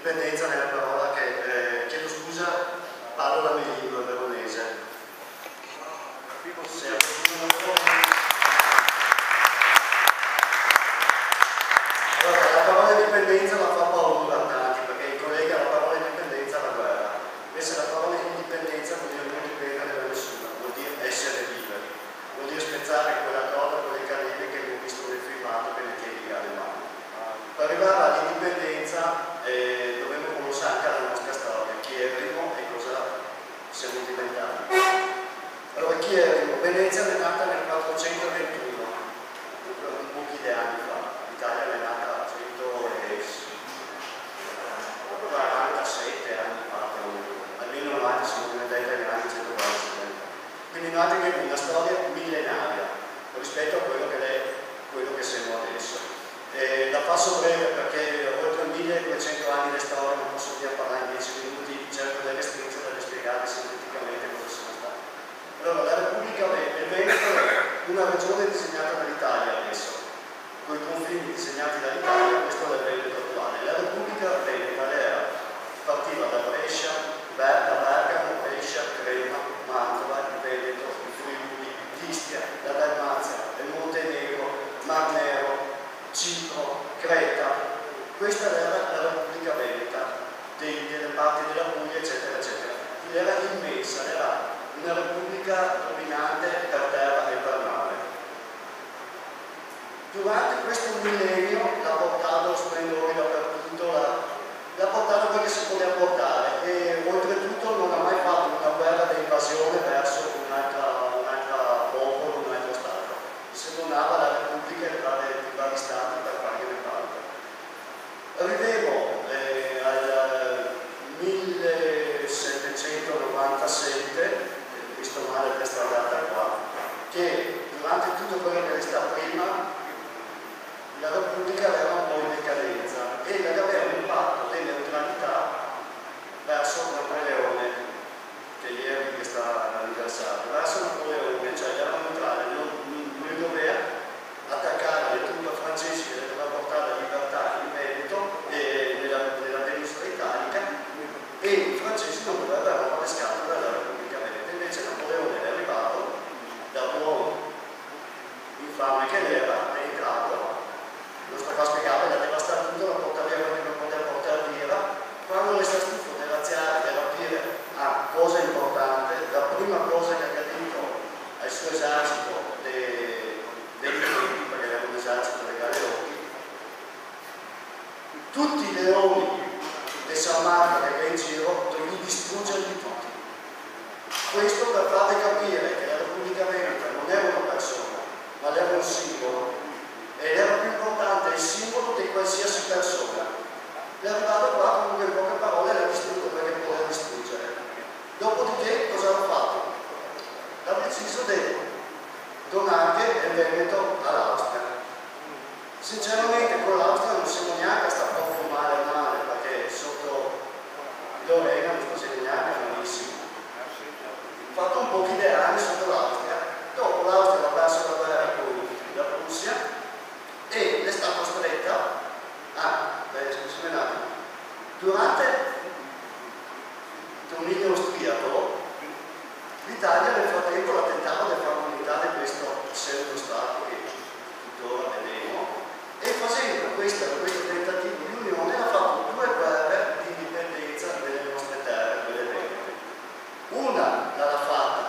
indipendenza è una parola che, chiedo scusa, parlo la mia lingua veronese. Allora, la parola indipendenza la fa paura a tanti, perché i colleghi alla parola indipendenza alla guerra. Invece la parola indipendenza vuol dire non dipendere da nessuno, vuol dire essere liberi, vuol dire spezzare quella corda con le catene che abbiamo visto nel filmato che ne tiene le mani. Per arrivare all'indipendenza dovremmo conoscere anche la nostra storia, chi eravamo e cosa siamo diventati. Allora, chi eravamo? Venezia è nata nel 421, un pochi di anni fa. L'Italia è nata a 147 anni fa, almeno 90 siamo diventati italiani, 147. Quindi nata che una storia millenaria rispetto a quello che siamo adesso. La passo breve perché oltre 1200 anni di storia non posso più parlare in 10 minuti, cerco delle stringere da spiegare sinteticamente cosa sono stati. Allora, la Repubblica Veneto è una regione disegnata dall'Italia adesso, con i confini disegnati dall'Italia, questo è il Veneto attuale. La Repubblica Veneta partiva da Brescia, da Bergamo, Brescia, Crema, Mantova, il Veneto, il Friuli, l'Istria, la Dalmazia, il Montenegro, Mar Nero, Cipro, Creta. Questa era la Repubblica Veneta, delle parti della Puglia, eccetera, eccetera. Era immensa, era una repubblica dominante per terra e per mare. Durante questo millennio l'ha portato splendore dappertutto, l'ha portato quello che si poteva portare e oltretutto non ha mai fatto una guerra di invasione verso un'altra popolo, un altro Stato. Si donava la Repubblica di vari Stati per fargliene parte. Arriviamo al 1797, visto male questa data qua, che durante tutto quello che resta prima la Repubblica aveva un po' in decadenza e aveva un patto di neutralità verso Napoleone, che ieri che sta all'anniversario, verso Napoleone, cioè era neutrale, non doveva attaccare le truppe francesi che le doveva portare la libertà in Veneto e nella penisola italica, e i francesi non dovevano fare scatto dalla Repubblica Veneta. Invece Napoleone è arrivato da uomo infame che era, è entrato, lo sto a spiegare, la devastare tutto, la porta via perché non poteva portare via. Quando le sta stufo di razziare, di rapire, cosa importante, la prima cosa che ha detto al suo esercito dei leoni, perché era un esercito dei galeotti, tutti i leoni di San Marco che è in giro dovevi distruggerli tutti. Questo per farvi capire che la Repubblica Veneta non era una persona, ma era un simbolo, ed era più importante il simbolo di qualsiasi persona. È arrivato qua, comunque in poche parole l'ha distrutto perché poteva distruggere. Dopodiché cosa hanno fatto? Ha deciso di donare il Veneto all'Austria. Sinceramente con l'Austria non siamo neanche sta proprio male perché sotto Lorena non sto neanche malissimo. Ho fatto un po' di anni sotto l'Austria, dopo l'Austria ha perso la guerra con la Russia e è stata costretta scusami un attimo, durante il dominio austriaco l'Italia nel frattempo la tentava di fare un'unità di questo pseudo-stato che tuttora vedremo, e facendo questo tentativo di unione ha fatto due guerre di indipendenza delle nostre terre, quelle venete. Una l'ha fatta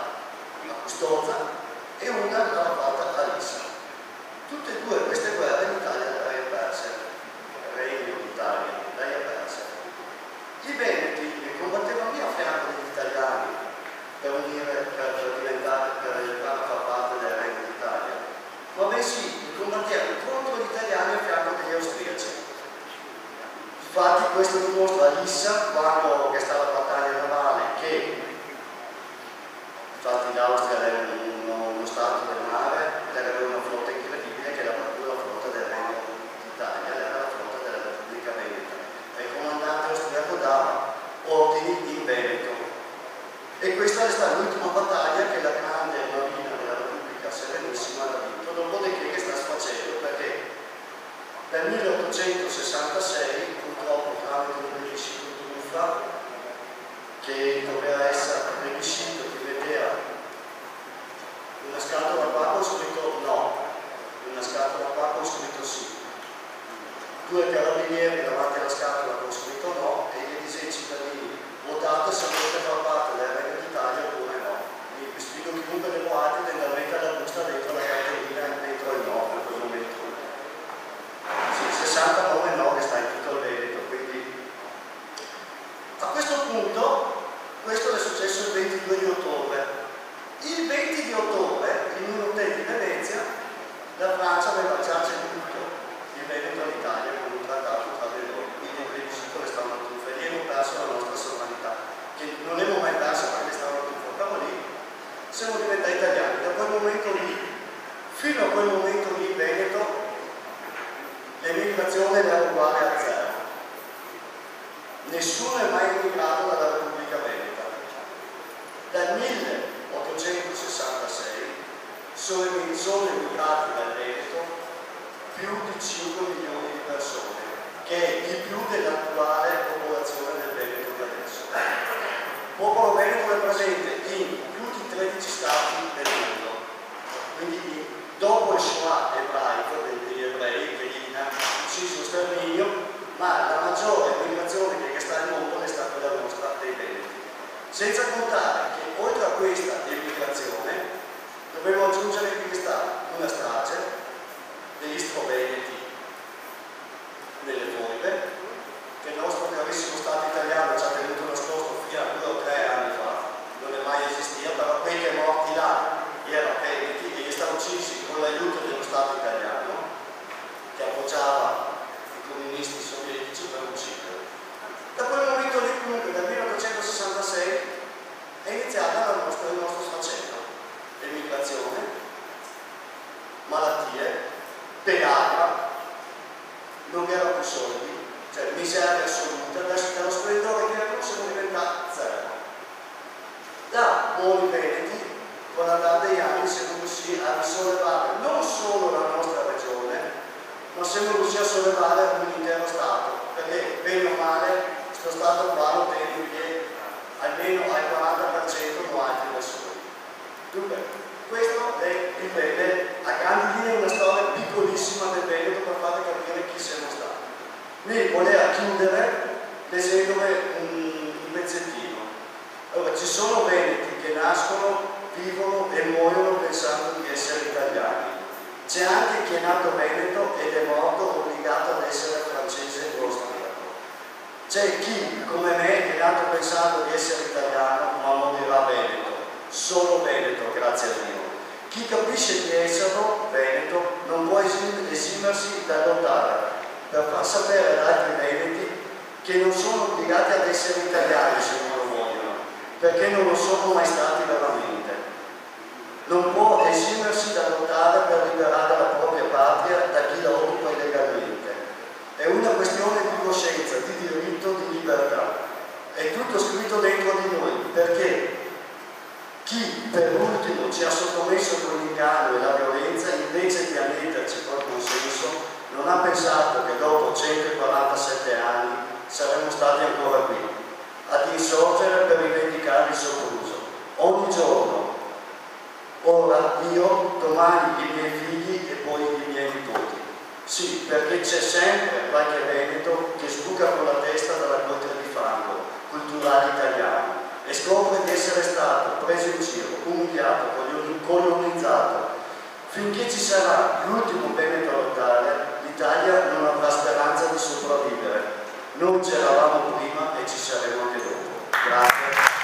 a Custoza e una l'ha fatta a Lissa. Tutte e due queste guerre l'Italia le aveva perse, il Regno d'Italia le aveva perse. I Veneti combattevano lì a fianco degli italiani per diventare, per arrivare a far parte del Regno d'Italia, ma bensì combattevano contro gli italiani a fianco degli austriaci. Infatti questo dimostra a Lissa, quando che stava la battaglia navale, che infatti l'Austria era uno stato del mare, era una flotta incredibile che era proprio la flotta del Regno d'Italia, era la flotta della Repubblica Veneta. E il comandante austriaco dava ordini in Veneto. E questa è stata l'ultima battaglia che la grande marina della Repubblica Serenissima ha vinto, dopodiché che sta sfacendo perché nel 1866 purtroppo tramite un ieri davanti alla scatola con scritto no, e gli dice ai cittadini: votate se volete far parte del Regno d'Italia oppure no. Mi spiego chiunque le voti tende a mettere la busta dentro la cartellina e dentro il no per quel momento. Sì, 69 no che sta in tutto il Veneto, quindi a questo punto questo è successo il 22 di ottobre. Il 20 di ottobre in un hotel di Venezia la Francia aveva già ceduto il Veneto all'Italia con un trattato tra di loro, quindi il plebiscito stavano tutti e abbiamo perso la nostra sovranità, che non abbiamo mai perso perché stavano tutti, però lì siamo diventati italiani. Da quel momento lì, fino a quel momento lì in Veneto, l'emigrazione era uguale a zero. Nessuno è mai emigrato dalla Repubblica Veneta. Dal 1866 sono emigrati dal Veneto più di 5 milioni di persone, che è di più dell'attuale popolazione del Veneto di adesso. Il popolo veneto è presente in più di 13 stati del mondo, quindi dopo il Shoah ebraico degli ebrei che gli hanno ucciso sterminio, ma la maggiore migrazione che sta nel mondo è stata la nostra dei Veneti. Senza contare che oltre a questa emigrazione dovevo aggiungere che è stata una strage degli stroveneti nelle foibe, che il nostro carissimo Stato italiano ci ha tenuto nascosto fino a 2 o 3 anni fa, non è mai esistito, però quei che morti là erano veneti e gli stanno uccisi con l'aiuto dello Stato italiano che appoggiava i comunisti sovietici per uccidere. Da quel momento lì comunque dal 1866 è iniziata il nostro sfacelo, l'emigrazione, malattie, pedaggia, non era più soldi, cioè miseria assoluta, dallo splendore che erano siamo diventati zero. Da buoni veneti, con l'andare degli anni siamo riusciti a risollevare non solo la nostra regione, ma siamo riusciti a sollevare un intero Stato, perché bene o male questo Stato qua lo tiene in piedi almeno al 40% con altri da soli. Dunque, questo è il Veneto, a grandi linee una storia piccolissima del Veneto per farvi capire chi siamo stati. Mi voleva chiudere leggendomi un pezzettino. Allora, ci sono veneti che nascono, vivono e muoiono pensando di essere italiani. C'è anche chi è nato veneto ed è morto obbligato ad essere francese o austriaco. C'è chi, come me, è nato pensando di essere italiano ma morirà veneto, solo veneto, grazie a Dio. Chi capisce di esserlo, veneto, non può esimersi da lottare per far sapere ad altri veneti che non sono obbligati ad essere italiani se non lo vogliono, perché non lo sono mai stati veramente. Non può esimersi da lottare per liberare la propria patria da chi la occupa illegalmente. È una questione di coscienza, di diritto, di libertà. È tutto scritto dentro di noi, perché chi per ultimo ci ha sottomesso con l'inganno e la violenza, invece di annetterci proprio un senso, non ha pensato che dopo 147 anni saremmo stati ancora qui, ad insorgere per rivendicare il sopruso. Ogni giorno, ora io, domani i miei figli e poi i miei nipoti. Sì, perché c'è sempre qualche veneto che sbuca con la testa dalla corte di fango culturale italiano e scopre di essere stato preso in giro, umiliato, colonizzato. Finché ci sarà l'ultimo veneto a lottare, l'Italia non avrà speranza di sopravvivere. Noi c'eravamo prima e ci saremo anche dopo. Grazie.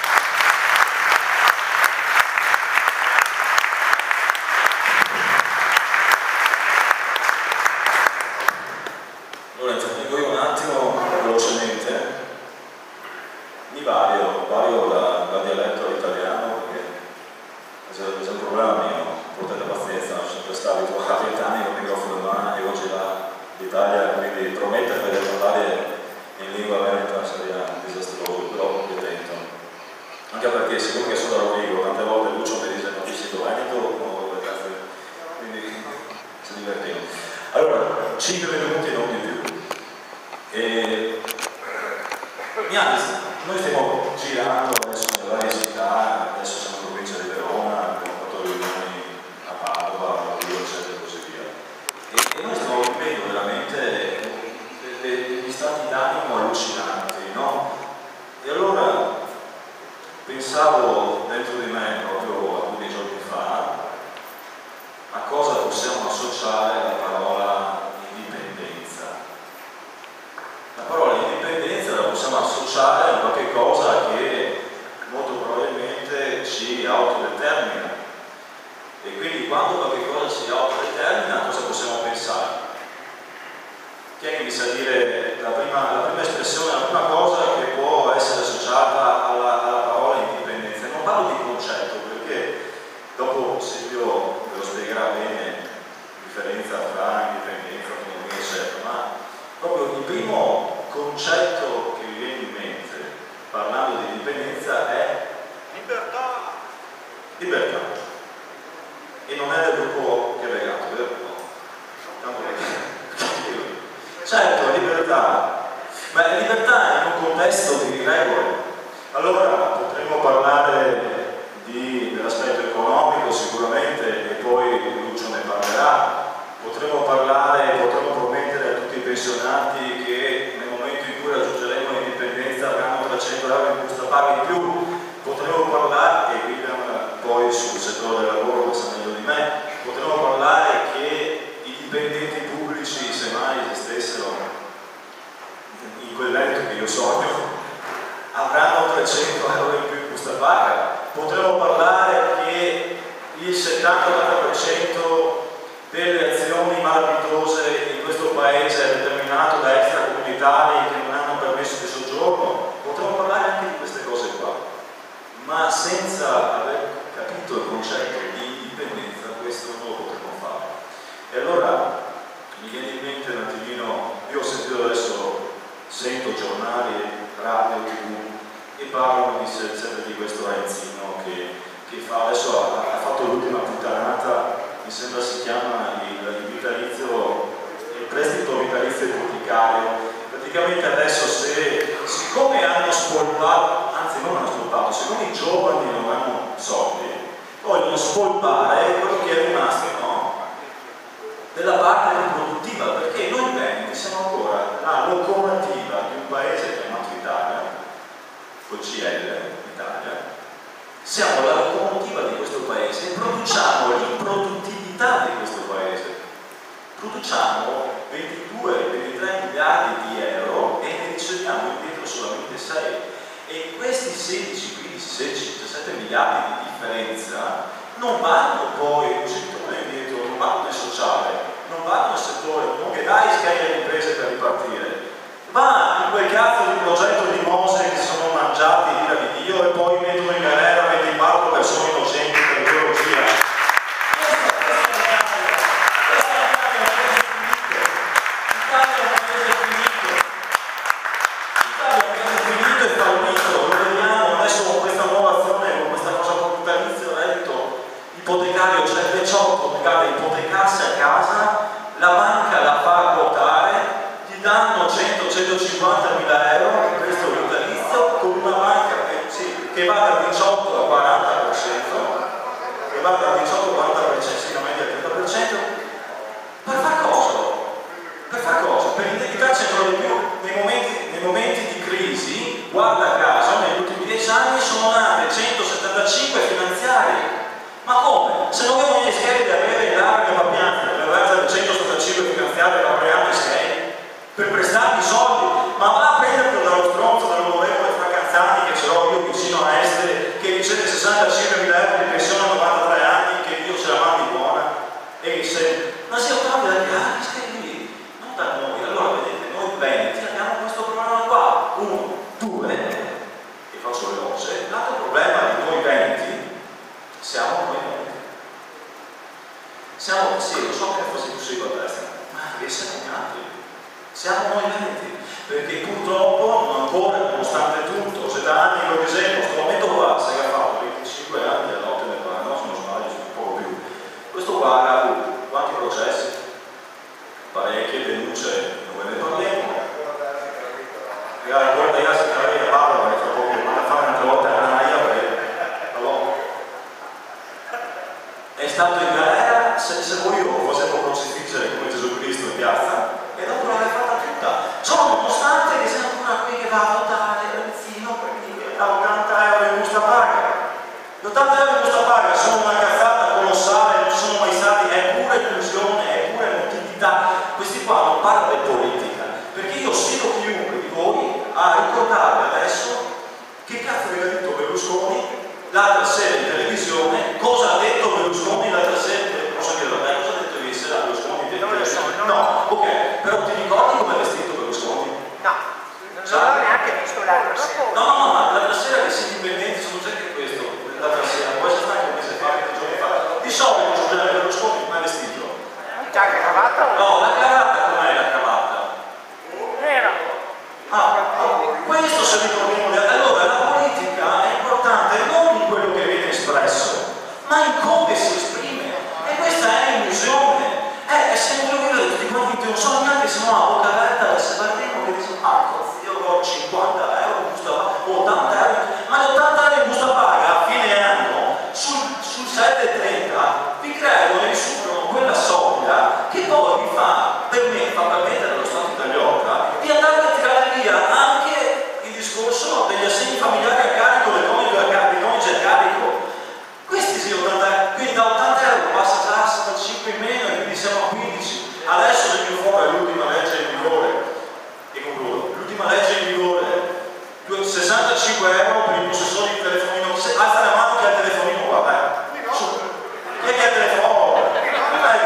Allora intervengo io un attimo velocemente. Mi vario da dialetto all'italiano perché c'è un problema mio, portate pazienza, sono sempre stato abituato a 20 anni con il microfono in mano e oggi l'Italia, quindi promettere di parlare in lingua veneta sarebbe disastroso, però io tento. Anche perché sicuro che sono da Rovigo, tante volte Lucio mi dice non dici tu Veneto o quindi si divertivo. Allora, 5 minuti non di più. Noi stiamo girando adesso nelle varie città, adesso siamo in provincia di Verona, abbiamo fatto riunioni a Padova, a Rio, eccetera e così via. E noi stiamo vivendo veramente gli stati d'animo allucinanti, no? E allora pensavo dentro di me, proprio alcuni giorni fa, a cosa possiamo associare la parola indipendenza. La parola indipendenza la possiamo associare a qualche cosa che molto probabilmente ci autodetermina. E quindi quando qualche cosa si autodetermina, cosa possiamo pensare? Chi è che mi sa dire la prima espressione, la prima cosa che può essere associata alla parola indipendenza? Non parlo di concetto, perché dopo Silvio ve lo spiegherà bene la differenza tra indipendenza, autonomia, eccetera, ma proprio il primo concetto che mi viene in mente parlando di indipendenza è libertà. Libertà. E non è del gruppo che è legato, vero? No. Certo, libertà, ma è libertà in un contesto di regole. Allora potremmo parlare dell'aspetto economico sicuramente, e poi Lucio ne parlerà. Potremmo promettere a tutti i pensionati che nel momento in cui raggiungeremo l'indipendenza avranno 300 euro in busta paga in più. Potremmo parlare, e William poi sul settore del lavoro lo sa meglio di me, potremmo parlare che i dipendenti pubblici, semmai esistessero in quel Veneto che io sogno, avranno 300 euro in più in busta paga. Potremmo parlare che il 70-80% delle azioni malavitose in questo paese è determinato da extracomunitari che non hanno permesso di soggiorno. Potremmo parlare anche di queste cose qua, ma senza aver capito il concetto di indipendenza questo non lo potremmo fare. E allora mi viene in mente un attimino, io ho sentito adesso, sento giornali, radio, tv e parlano sempre di questo Renzino che fa, adesso ha fatto l'ultima puttanata, mi sembra si chiama il prestito vitalizio ipotecario. Praticamente adesso siccome hanno spolpato, anzi non hanno spolpato, siccome i giovani non hanno soldi, vogliono spolpare quello che è rimasto, no? Della parte riproduttiva, perché noi veneti siamo ancora la locomotiva di un paese chiamato Italia, col CL, Italia, siamo la locomotiva di questo paese e produciamo l'improduttività di questo paese. Produciamo 22-23 miliardi di euro e ne riceviamo indietro solamente 6. E questi 16, 15, 16, 17 miliardi di differenza non vanno poi, così torna indietro, non vanno nel sociale, non vanno nel settore, non che dai scaglia le imprese per ripartire, ma in quel cazzo di progetto di Mose che si sono mangiati l'ira di Dio e poi mettono in galera 24 persone innocenti per ideologia. Ipotecario, cioè il 18 deve ipotecarsi a casa, la banca la fa quotare, gli danno 100-150 mila euro, questo è il vitalizio, con una banca che va dal 18 al 40%, che va dal 18 al 40%, sì, la media al 30%, per far cosa? Per far cosa? Per indebitarsi ancora di più. Nei momenti di crisi, guarda caso, negli ultimi 10 anni sono nate 175 finanziarie. Ma come? Se non avevo gli schemi di avere larga papianza per avere 175 finanziarie per aprirare 6 per prestarmi i soldi, ma va a prenderlo dallo stronzo dell'onorevole Fracanzani che ce l'ho io vicino a Este, che riceve 65 mila euro di pensione a 93 anni, che Dio ce la mandi buona, e ma si ottavi da gli schemi, non da noi. Allora vedete, noi veneti abbiamo questo problema qua, 1, 2, e faccio veloce. L'altro problema di noi veneti siamo noi veneti. Siamo, sì, lo so che fosse così a testa, ma che siamo nati. Siamo noi veneti, perché purtroppo ancora, nonostante tutto, se da anni lo disegno, questo momento qua si è fatto 25 anni all'otto del 49, se non sbaglio, un po' più. Questo qua ha avuto quanti processi? Parecchie denunce, dove ne parliamo. Guarda, io se la parla, perché tra poco vado a fare un'altra volta a Naia, è stato in galera, se voi lo possiamo crocifiggere come Gesù Cristo in piazza, e dopo l'avrei fatta tutta. Solo nonostante che sia ancora qui che va a votare Renzino perché ha 80 euro in busta paga. Gli 80 euro in busta paga sono una cazzata colossale, non sono mai stati, è pura illusione, è pura emotività. Questi qua non parlano di politica, perché io sfido chiunque di voi a ricordare adesso che cazzo aveva detto Berlusconi l'altra sera in televisione, cosa ha detto Berlusconi l'altra sera, posso dire vabbè, cosa ha detto ieri sera Berlusconi? No, ok, però ti ricordi come è vestito Berlusconi? No, non l'ho neanche visto l'altra sera. No, ma l'altra sera che si indipendenti sono già che questo, l'altra sera, può essere anche un mese fa, che giorni fa. Di solito Giuseppe Berlusconi come è vestito? Giacca e cravatta? No, la cravatta com'è la cravatta? Nera. Questo se ricordiamo, allora la politica è importante non in quello che viene espresso, ma in come si esprime, e questa è illusione. È sempre quello di tutti quanti, non so neanche se no a bocca aperta da Severino che dice io ho 50 euro in busta paga, 80 euro, ma gli 80 euro in busta paga a fine anno sul 7,30 vi creano e vi superano quella soglia che poi vi fa permettere allo Stato italiano di andare a tirare via anche il discorso degli assegni familiari a carico del coniuge a carico. Questi sì, 80 euro, quindi da 80 euro passa già a 65 in meno e quindi siamo a 15. Adesso se più fuori è l'ultima legge in vigore, e concludo, l'ultima legge in vigore, 65 euro per i possessori di telefonino, alza la mano che ha il telefonino qua, chi è che ha il telefonino?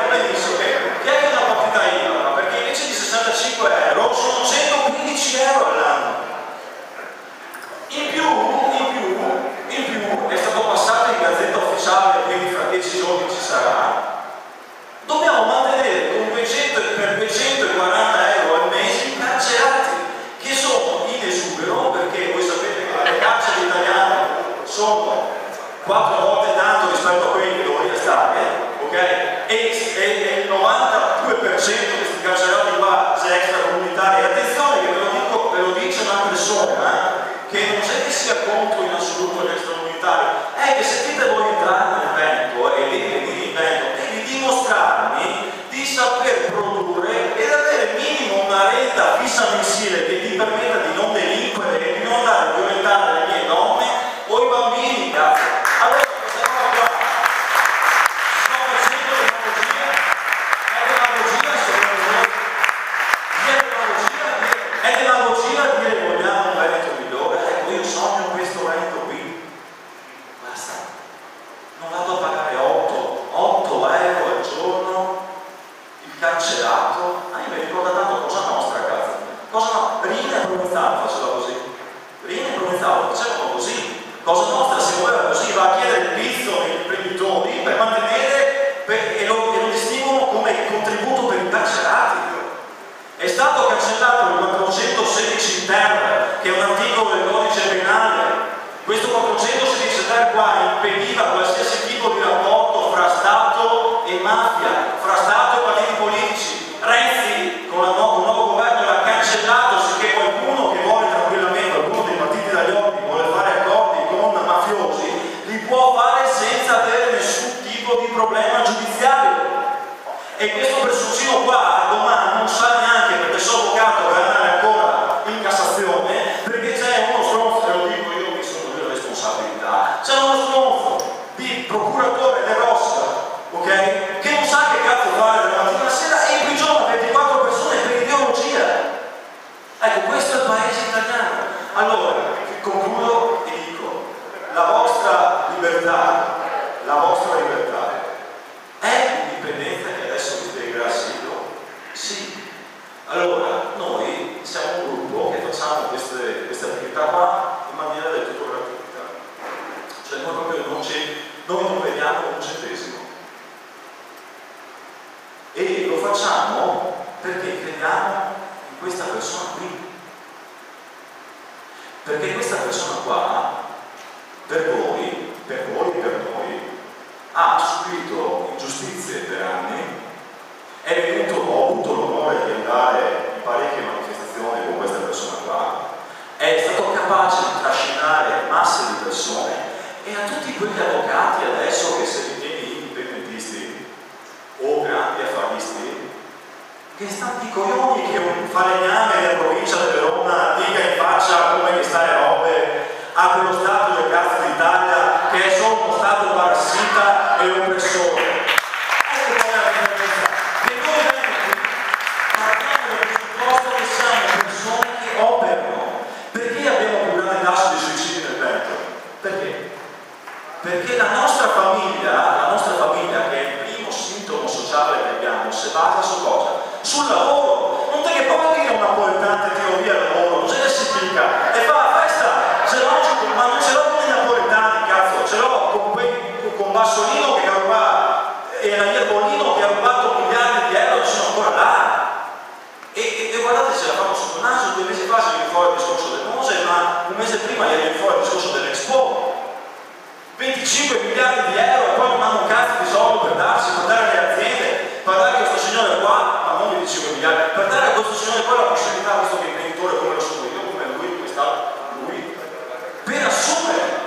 Benissimo, chi è che ha una partita IVA? Perché invece di 65 euro sono 115 euro all'anno. In più è stato passato in gazzetta ufficiale, quindi fra 10 giorni ci sarà. Dobbiamo mantenere per 240 euro al mese i carcerati, che sono in esubero, perché voi sapete che le carceri italiane sono 4 volte tanto rispetto a quelli che dovrebbe stare, ok? E il 92% di questi carcerati qua extracomunitari, attenzione che ve lo dice una persona che non c'è che sia contro in assoluto gli extracomunitari, è che se dite voi entrare nel Veneto e venire in Veneto, devi dimostrarmi di saper produrre ed avere minimo una renta fissa mensile che ti permetta di non delinquere e di non andare a violentare le mie donne o i bambini, cazzo. Allora questa cosa qua sto facendo è demagogia dire vogliamo un Veneto migliore. Ecco, io sogno questo Veneto qui, basta, non vado a pagare 8 euro al giorno il carcerato. Io mi ricordo tanto Cosa Nostra, cazzo, Cosa Nostra, Rina e Provenzano faceva così, Rina e Provenzano facevano così. Cosa Nostra si muoveva così, va a chiedere il pizzo ai imprenditori per mantenere e lo distinguono come contributo per i carcerati. È stato cancellato il 416 ter, che è un articolo del codice penale. Questo 416 ter qua impediva qualsiasi tipo di rapporto fra Stato e mafia, fra Stato e partiti politici. Renzi con il nuovo governo l'ha cancellato, sicché qualcuno che vuole tranquillamente, qualcuno dei partiti italiani vuole fare accordi con mafiosi, li può fare senza avere nessun tipo di problema giudiziario. E questo personcino qua domani non sa neanche, perché sono avvocato per andare ancora in Cassazione, perché c'è uno stronzo, te lo dico io, mi sono delle responsabilità, c'è uno stronzo di procuratore De Rossa, ok? Che non sa che cazzo fare dalla mattina alla sera e imprigiona 24 persone per ideologia. Ecco, questo è il paese italiano. Allora, concludo e dico, la vostra libertà è l'indipendenza che adesso vi spiegherà Silvio? Sì. Allora, noi siamo un gruppo che facciamo queste attività qua in maniera del tutto gratuita. Cioè noi proprio non vediamo un centesimo. E lo facciamo perché crediamo in questa persona qui. Perché questa persona qua, per voi e per noi, ha subito ingiustizie per anni, ho avuto l'onore di andare in parecchie manifestazioni con questa persona qua, è stato capace di trascinare masse di persone, e a tutti quegli avvocati adesso che se ritieni indipendentisti o grandi affaristi, che stanti coglioni che un falegname della provincia di Verona dica in faccia come che sta le robe a quello Stato del cazzo d'Italia che è solo uno Stato parassita e oppressore. Ecco qual è la differenza. Che noi partiamo dal presupposto che siamo persone che operano. Perché abbiamo più grande tasso di suicidi nel Veneto? Perché? Perché la nostra famiglia, che è il primo sintomo sociale che abbiamo, si basa su cosa? Sul lavoro. Non te che può dire un napoletano tiro via il lavoro, non se ne si picca e fa la festa, ma non ce l'ho con i napoletani, cazzo, ce l'ho con Bassolino che ha rubato e la Ierbolino che ha rubato miliardi di euro, sono ancora là. E guardate, se la fanno sotto il naso. 2 mesi fa si viene fuori il discorso del Mose, ma un mese prima gli viene fuori il discorso dell'Expo. 25 miliardi di euro e poi non hanno un cazzo di soldo per darsi, per dare alle aziende, per dare a questo signore qua, ma non 25 miliardi, per dare a questo signore qua la possibilità, a questo imprenditore come lo sono io, come lui, come sta lui, per assumere.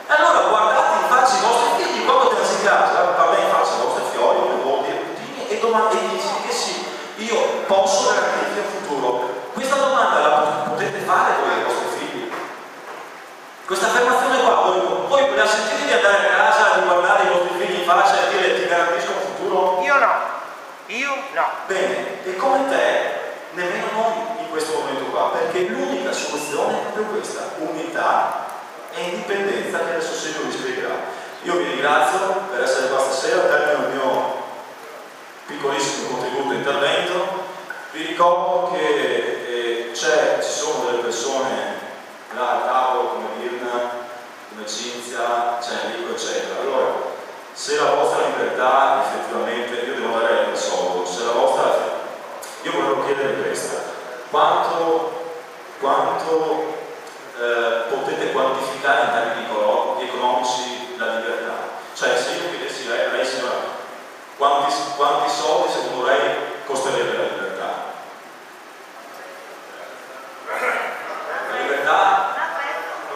E allora guardate in faccia i vostri figli quando te si casa, va bene in faccia i vostri fiori, i nipoti, i cugini e domande e dici che sì, io posso garantirvi un futuro. Questa domanda la potete fare voi ai vostri figli. Questa affermazione qua, voi la sentite di andare a casa, di guardare i vostri figli in faccia e dire ti garantisco un futuro? Io no. Bene, e come te, nemmeno noi in questo momento qua, perché l'unica soluzione è proprio questa, umiltà e indipendenza che adesso Silvio vi spiegherà. Io vi ringrazio per essere qua stasera, termino il mio piccolissimo contributo e intervento. Vi ricordo che ci sono delle persone là al tavolo come Mirna, come Cinzia, c'è Enrico eccetera. Allora, se la vostra libertà effettivamente, io devo dare il soldo, se la vostra, io volevo chiedere questo, quanto potete quantificare in termini economici la libertà? Cioè, se io chiedessi a lei signora, quanti soldi secondo lei costerebbe la libertà? La libertà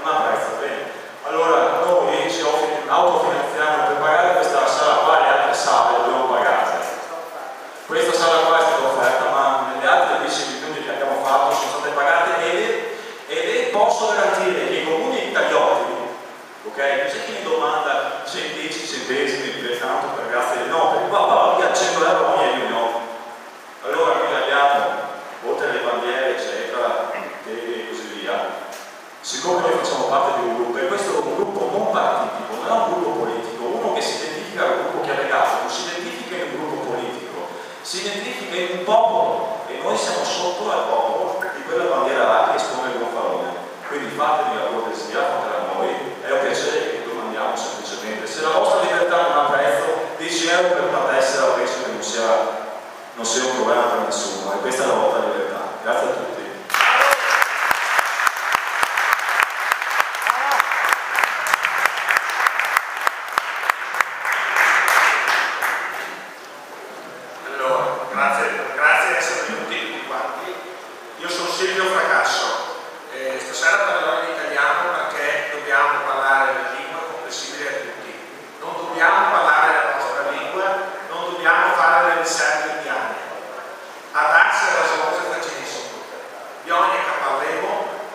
non ha prezzo, bene. Allora noi ci autofinanziamo per pagare questa sala qua e le altre sale dobbiamo pagare. Questa sala qua è stata offerta, ma nelle altre 10 minuti che abbiamo fatto sono state pagate ed posso garantire che i comuni italiani, ok? C'è chi mi domanda se 10 centesimi per tanto per grazie no, perché qua a 100 euro ogni anno no. Allora noi abbiamo, oltre alle bandiere eccetera e così via, siccome noi facciamo parte di un gruppo, e questo è un gruppo non partitico, non è un gruppo politico, uno che si identifica al gruppo che ha legato, non si identifica in un gruppo politico, si identifica in un popolo e noi siamo sotto al popolo di quella bandiera là che espone il gonfalone. Quindi fatevi la cortesia, fatela a noi, è un piacere che vi domandiamo semplicemente. Se la vostra libertà non ha prezzo, 10 euro per una tessera penso che non sia un problema per nessuno, e questa è la vostra libertà. Grazie a tutti. Grazie di essere venuti tutti quanti. Io sono Silvio Fracasso. Stasera parlerò in italiano perché dobbiamo parlare la lingua comprensibile a tutti. Non dobbiamo parlare la nostra lingua, non dobbiamo fare le riserve indiane. A darsi la cosa facessimo. Bisogna che parleremo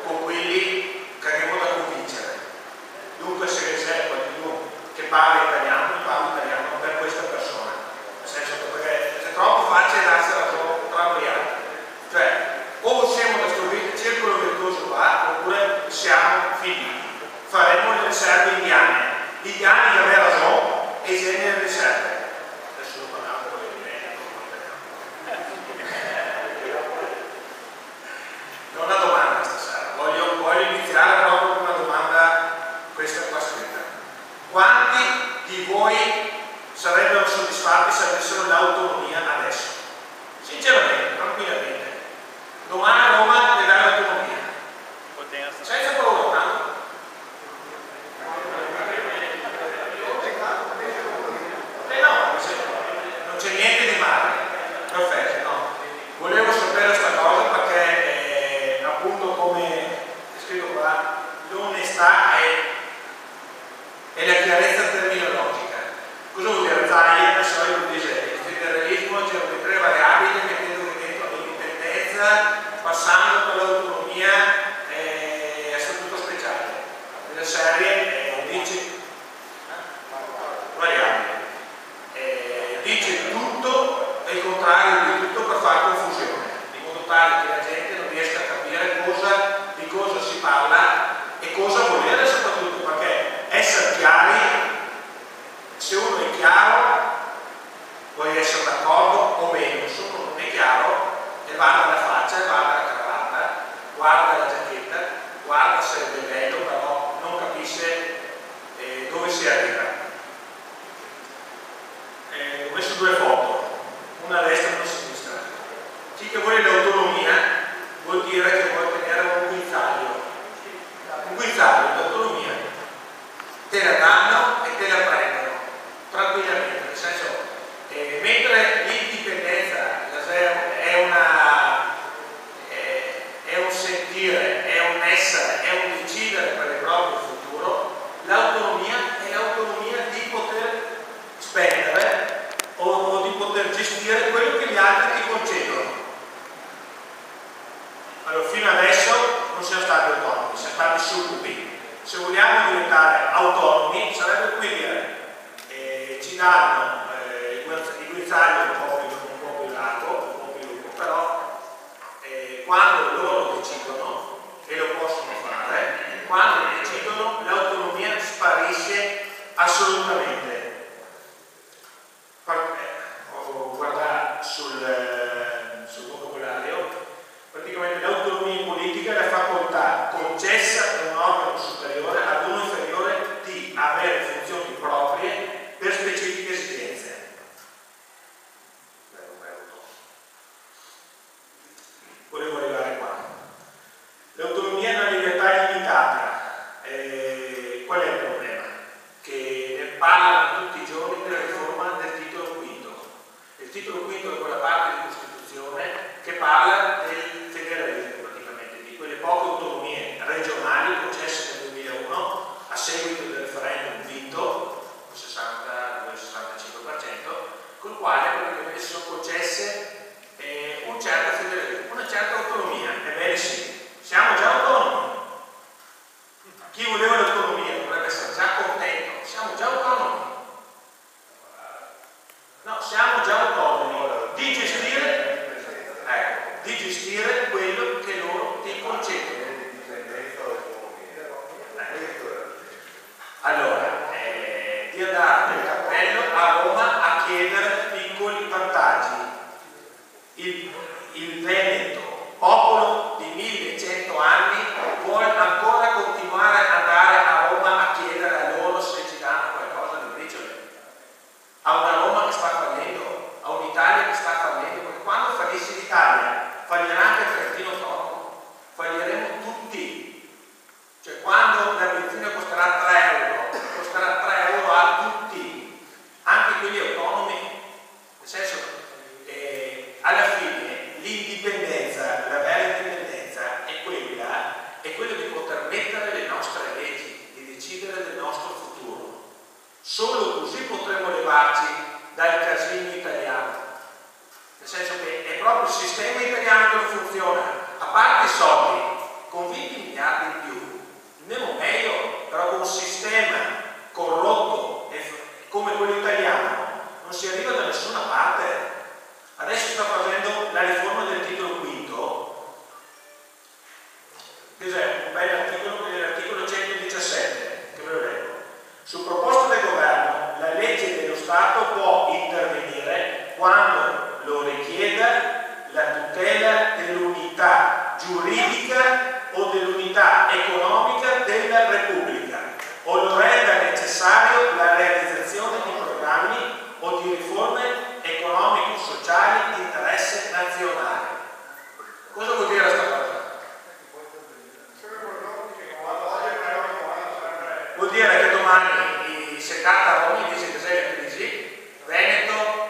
con quelli che abbiamo da convincere. Dunque se c'è qualcuno che parla italiano per questa persona. Nel senso che perché è troppo facile darsi la tra voi altri. Cioè, o siamo il circolo virtuoso va, oppure siamo finiti. Faremo le riserve indiane. Gli indiani che aveva ragione e i geni le riserve. Adesso lo parliamo con le non una domanda stasera, voglio iniziare proprio con una domanda, questa qua scritta. Quanti di voi sarebbero soddisfatti se avessero l'autonomia adesso? Sinceramente, tranquillamente. Domani a Roma le dai l'autonomia. Senza paura, no? passando per l'autonomia a statuto speciale. Della serie dice variabile. Dice tutto e il contrario di tutto per fare confusione, in modo tale che la gente non riesca a capire di cosa si parla e cosa volere soprattutto, perché essere chiari, se uno è chiaro puoi essere d'accordo o meno, se uno non è chiaro e guarda la faccia, guarda la cravatta, guarda la giacchetta, guarda se è bello, però non capisce dove si arriva. Ho messo due foto, una a destra e una a sinistra. Chi che vuole l'autonomia vuol dire che vuole tenere un guinzaglio. Un guinzaglio, l'autonomia. Te la danno e te la prendono, tranquillamente, nel senso, mentre l'indipendenza è un sentire, è un essere, è un decidere per il proprio futuro, l'autonomia è l'autonomia di poter spendere o di poter gestire quello che gli altri ti concedono. Allora, fino adesso non siamo stati autonomi, siamo stati succubi. Se vogliamo diventare autonomi sarebbe come dire ci danno il guinzaglio un po' più largo, un po' più lungo, però quando loro decidono e lo possono fare, quando decidono l'autonomia sparisce assolutamente. Ho guardato sul vocabolario, praticamente l'autonomia in politica è la facoltà concessa da un organo superiore ad uno inferiore di avere funzioni proprie per specifiche esigenze. Volevo arrivare qua. L'autonomia è una libertà illimitata. Qual è il problema? Che ne parlano tutti i giorni della riforma del titolo quinto. Il titolo quinto è quella parte di Costituzione che parla del federalismo, praticamente, di quelle poche autonomie regionali concesse nel 2001 a seguito del referendum vinto, il 62-65%, col quale praticamente si sono concesse un certo federalismo, una certa autonomia. Ebbene sì, siamo già autonomi. Chi voleva l'autonomia dovrebbe essere già contento, siamo già autonomi. No, siamo già autonomi di gestire quello che loro ti concedono. Allora, di andare nel cappello a Roma a chiedere piccoli vantaggi. Il Veneto, popolo di 1100 anni, vuole ancora continuare ad andare a Roma a chiedere a loro se ci danno qualcosa di briciole. A una Roma che sta fallendo, a un'Italia che sta fallendo, perché quando fallisce l'Italia fallirà anche il Trentino autonomo, falliremo tutti. Cioè quando la benzina costerà 3 euro a tutti, anche quelli autonomi, nel senso alla fine l'indipendenza, la vera indipendenza è quella di poter mettere le nostre leggi, di decidere del nostro futuro. Solo così potremo levarci dal casino italiano, nel senso che è proprio il sistema italiano che non funziona, a parte i soldi, con 20 miliardi in più, nemmeno meglio, però con un sistema corrotto come quello italiano non si arriva da nessuna parte. Adesso sta facendo la riforma del titolo quinto, che è un bel articolo, che è l'articolo 117, che ve lo leggo. Su proposta del governo, la legge dello Stato può intervenire quando lo richieda la tutela dell'unità giuridica o dell'unità economica della Repubblica o lo renda necessario la realizzazione di programmi o di riforme economico-sociali di interesse nazionale. Cosa vuol dire questa cosa? Vuol dire che domani si canta a Roma e dice che sei la crisi, Veneto,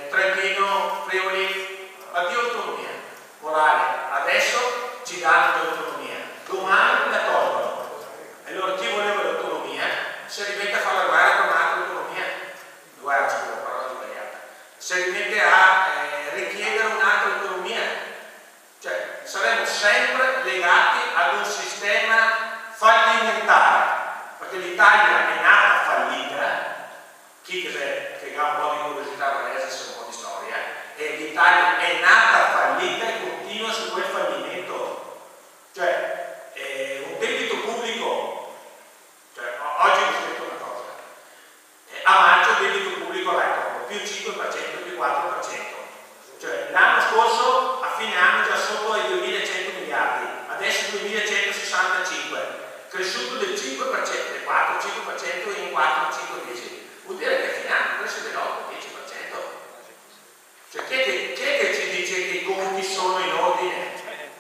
Trentino, Friuli, addio autonomia morale. Adesso ci danno l'autonomia, domani la tolgono. Allora chi voleva l'autonomia saremo sempre legati ad un sistema fallimentare, perché l'Italia è nata fallita, chi che ha un po' di curiosità per essere un po' di storia, e l'Italia è nata fallita e continua su quel fallimento, cioè un debito pubblico, cioè, oggi vi spiego una cosa, a maggio il debito pubblico record, più 5%, più 4%, cioè l'anno scorso a fine anno già sotto ai 2.100 miliardi, adesso 2.165, cresciuto del 5%, del 4-5% in 4-5-10, vuol dire che a fine anno cresce dell'8-10%. Cioè chi è che ci dice che i conti sono in ordine?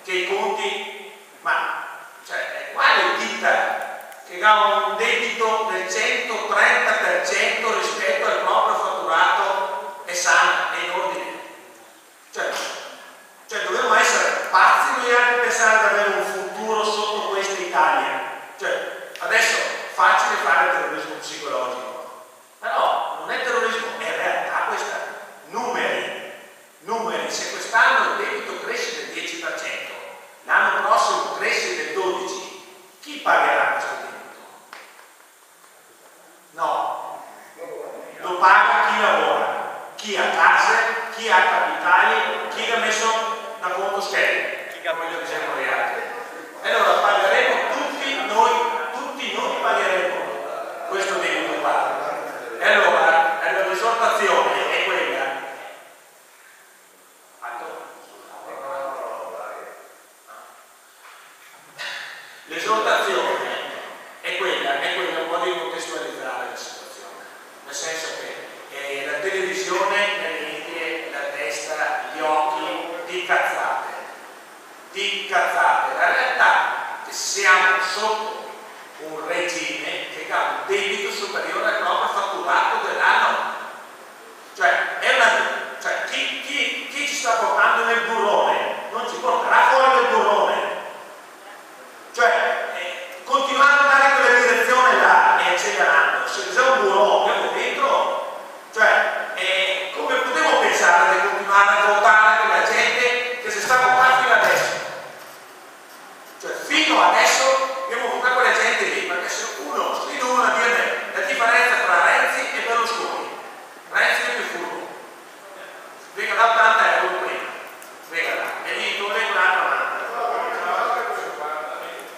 Che i conti, ma cioè quale ditta che ha un debito del 130% rispetto al proprio fatturato è sana, è in ordine? Cioè dobbiamo essere pazzi noi anche pensare di avere un futuro sotto questa Italia. Cioè, adesso è facile fare terrorismo psicologico, però non è terrorismo, è realtà questa. Numeri, se quest'anno il debito cresce del 10%, l'anno prossimo cresce del 12%, chi pagherà questo debito? No, lo paga chi lavora, chi ha case, chi ha capitali, chi ha messo da conto schede, come lo diciamo noi altri. E allora pagheremo tutti noi pagheremo questo debito qua. E allora l'esortazione è quella. L'esortazione è quella un po' di contestualizzare la situazione, nel senso che la televisione riempie la testa, gli occhi di cazzate. La realtà è che siamo sotto un regime che ha un debito superiore al proprio fatturato dell'anno. Cioè, chi ci sta portando nel burrone non ci porterà fuori nel burrone. Cioè, continuando ad andare in quella direzione là e accelerando, se c'è un burrone abbiamo dentro, cioè, come potevo pensare di continuare a votare quella gente che si sta votando fino adesso? Cioè, fino adesso abbiamo votato quella gente lì, perché se uno scrive a dire la differenza tra Renzi e Berlusconi, Renzi è più furbo, venga da 80 euro prima, venga là, e lì tu venga un'altra mano,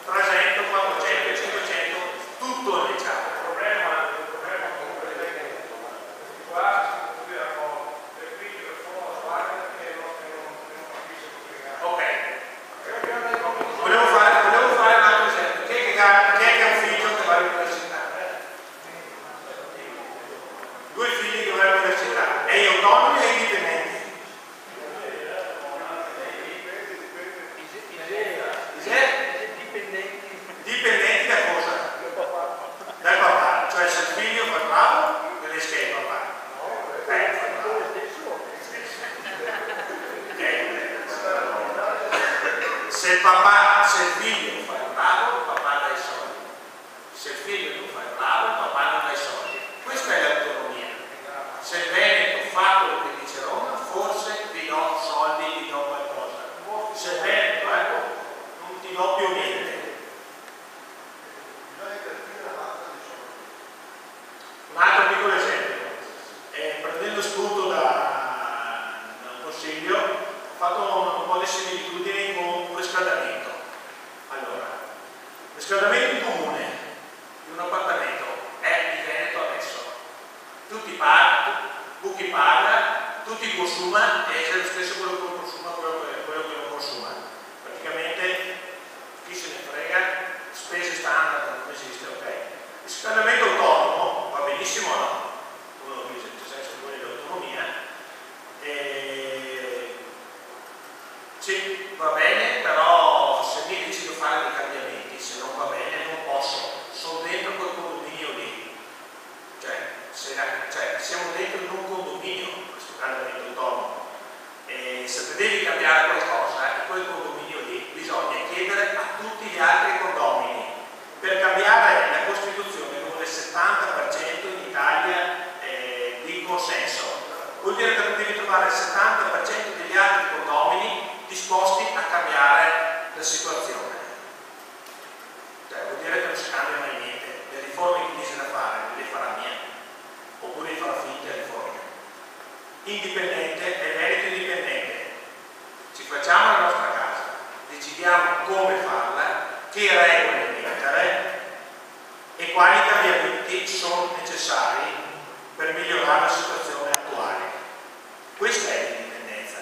300, 400, 500, tutto è diciamo. Ok, volevo fare un altro esempio. Chi è che ha un figlio che va all'università? Due figli che vanno all'università, e autonomi e indipendenti? Dipendenti da cosa? Dal papà, cioè se il figlio fa bravo, deve schede il papà. Se il figlio fa il bravo, il papà dà i soldi. Se il figlio non fa il bravo, il papà non dà i soldi. Questa è l'autonomia. Se il Veneto fa quello che dice Roma, forse ti do soldi, ti do qualcosa. Se il Veneto non ti do più niente. Un altro piccolo esempio, prendendo spunto da un consiglio, ho fatto un po' di similitudini con un riscaldamento. Allora, riscaldamento in comune di un appartamento è il Veneto adesso. Tutti paga, tutti consuma e c'è lo stesso quello che non consuma, quello che non consuma. Praticamente chi se ne frega, spese standard non esiste, ok? Il riscaldamento autonomo va benissimo o no? Uno lo dice, nel senso che vuole l'autonomia. Sì, va bene, però se mi decido fare dei cambiamenti, se non va bene non posso, sono dentro quel condominio lì. Cioè siamo dentro in un condominio, questo cambiamento autonomo. Se come farla, che regole mettere e quali cambiamenti sono necessari per migliorare la situazione attuale. Questa è l'indipendenza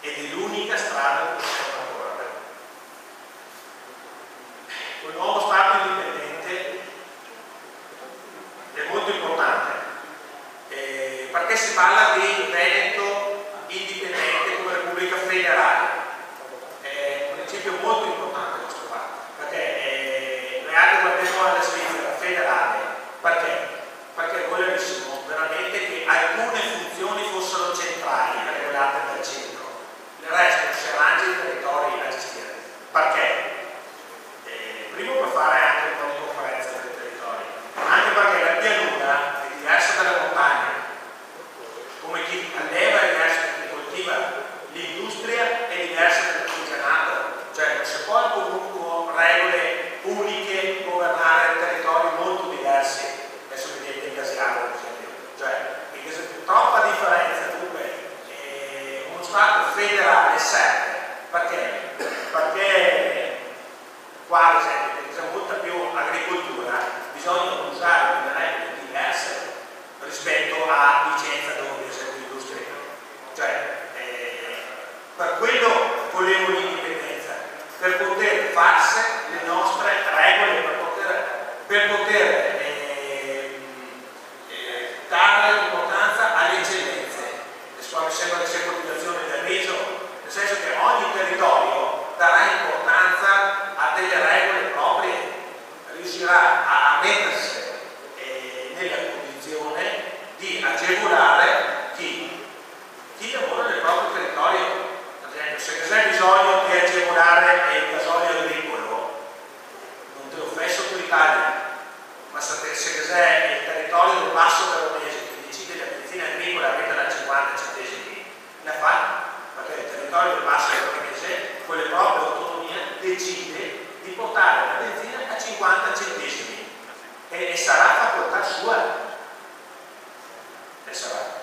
ed è l'unica strada che possiamo percorrere. Un nuovo Stato indipendente è molto importante perché si parla di Veneto indipendente come Repubblica Federale. È un principio molto importante questo qua, perché noi guardiamo alla Svizzera federale, perché volevamo veramente che alcune funzioni fossero centrali, regolate dal centro, il resto si arrangia i territori a gestire. Perché? Primo per fare anche un po' di conferenza dei territori, ma anche perché la pianura è diversa dalle montagne, come chi alleva è diverso da chi coltiva, l'industria è diversa dall'artigianato, cioè non si può comunque regole uniche governare territori molto diversi. Adesso vedete il Gasiato per esempio, cioè troppa differenza. Dunque uno Stato federale serve perché qua ad esempio che c'è molta più agricoltura, bisogna usare delle regole diverse rispetto a Vicenza dove c'è l'industria, cioè per quello volevo l'indipendenza, per poter farsi le nostre regole, per poter dare importanza alle eccellenze. Adesso mi sembra che sia coltivazione del riso, nel senso che ogni territorio darà importanza a delle regole proprie, riuscirà a mettersi nella condizione di agevolare chi lavora nel proprio territorio. Per esempio, se c'è bisogno di agevolare il gasolio agricolo, non te lo fai sotto l'Italia, ma se c'è il territorio del Basso Veronese che decide la benzina agricola a metterla a 50 centesimi, la fa, perché il territorio del Basso Veronese, con le proprie autonomie, decide di portare la benzina a 50 centesimi e sarà facoltà sua. E sarà.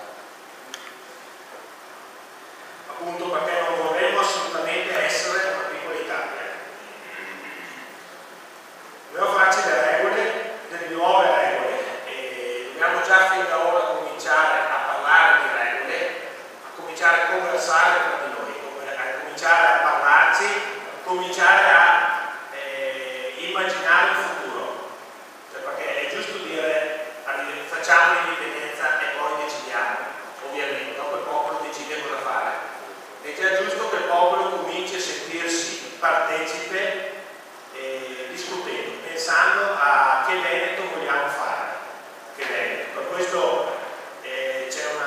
Appunto perché non vorremmo assolutamente essere una piccola Italia. Dobbiamo farci le regole, delle nuove regole, e dobbiamo già fin da ora cominciare a parlare di regole, a cominciare a conversare tra di noi, a cominciare a parlarci, cominciare a immaginare il futuro, cioè perché è giusto dire facciamo l'indipendenza e poi decidiamo, ovviamente dopo il popolo decide cosa fare, è già giusto che il popolo cominci a sentirsi partecipe discutendo, pensando a che Veneto vogliamo fare, che Veneto. Per questo c'è un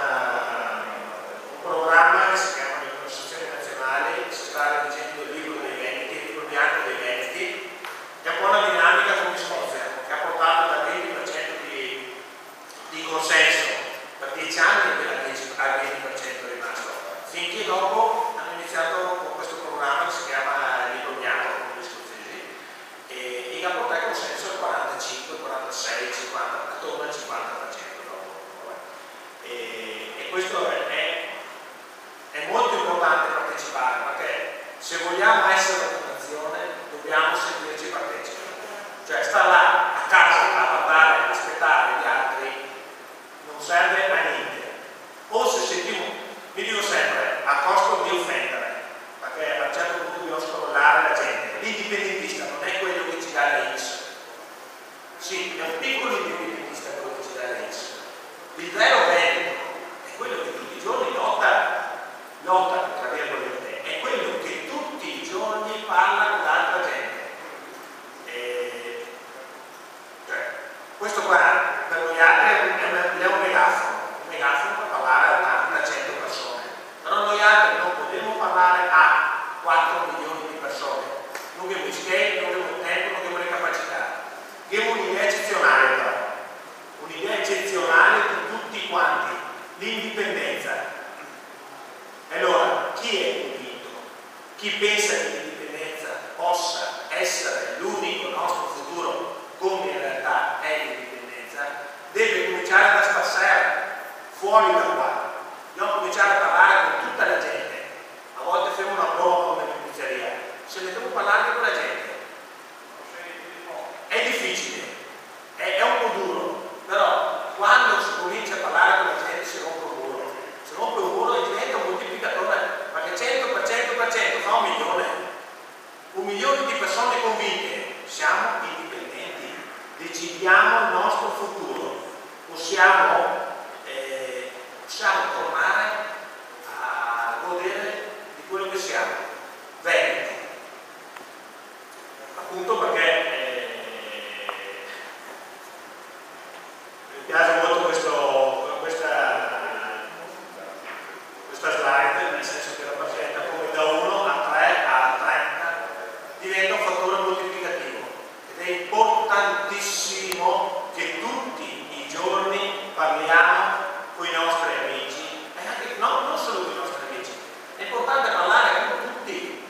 programma che si chiama le conversazioni nazionali, si sta redigendo il libro dei Veneti, il libro bianco dei Veneti, è un po' una dinamica come Scozia, che ha portato dal 20% di consenso per 10 anni al 20% è rimasto, finché dopo hanno iniziato con questo programma che si chiama il libro bianco come gli scozzesi e ha portato consenso al 45, 46, 50, attorno al 50% dopo. E questo è molto importante partecipare, perché se vogliamo essere una nazione dobbiamo sentirci partecipi, cioè stare là a casa a guardare, a aspettare gli altri non serve a niente. O se sentiamo, mi dico sempre, a costo di offendere, perché a un certo punto dobbiamo scrollare la gente. L'indipendentista non è quello che ci dà la X, sì, è un piccolo indipendentista quello che ci dà la X. Il vero Veneto è quello che tutti i giorni lotta tra virgolette, è quello che tutti i giorni parla con l'altra gente. Cioè, questo qua per noi altri è un megafono per parlare a 100 persone, però noi altri non potremo parlare a 4 milioni di persone, non abbiamo i schemi, non abbiamo il tempo, non abbiamo le capacità. Abbiamo un'idea eccezionale però, un'idea eccezionale di tutti quanti, l'indipendenza. Allora, chi è convinto? Chi pensa che l'indipendenza possa essere l'unico nostro futuro, come in realtà è l'indipendenza, deve cominciare da spassare fuori da qua. Dobbiamo cominciare a parlare con tutta la gente. A volte facciamo una prova come in pizzeria. Se ne devo parlare con la gente. È difficile, è un po' duro, però quando si comincia a parlare con la gente si rompe un muro. Si rompe un muro e diventa un moltiplicatore, perché 100 per 100% fa 1 milione. 1 milione di persone convinte. Siamo indipendenti, decidiamo il nostro futuro, possiamo tornare a godere di quello che siamo, veneti, appunto perché mi piace molto questa slide, nel senso che rappresenta come da 1 a 3 a 30 diventa un fattore moltiplicativo ed è importantissimo che tutti i giorni parliamo con i nostri amici e anche non solo con i nostri amici, è importante parlare con tutti,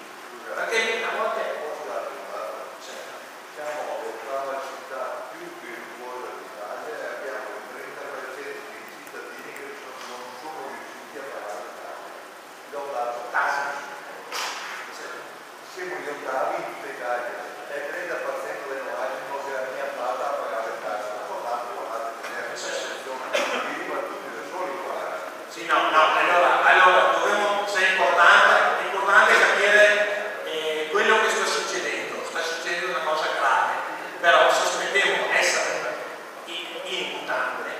perché a volte siamo l'ottava città più virtuosa d'Italia e abbiamo il 30% dei cittadini che non sono riusciti a pagare il tasso. Gli ho dato tassi. Siamo gli ottavi in tutta Italia e il 30% delle immagini non si era mai fatta a pagare il tasso. Guardate, tenere ma tutti da soli guardate. sì, no, allora dovremmo, se è importante capire quello che sta succedendo una cosa grave, però se smettiamo di essere immutabili,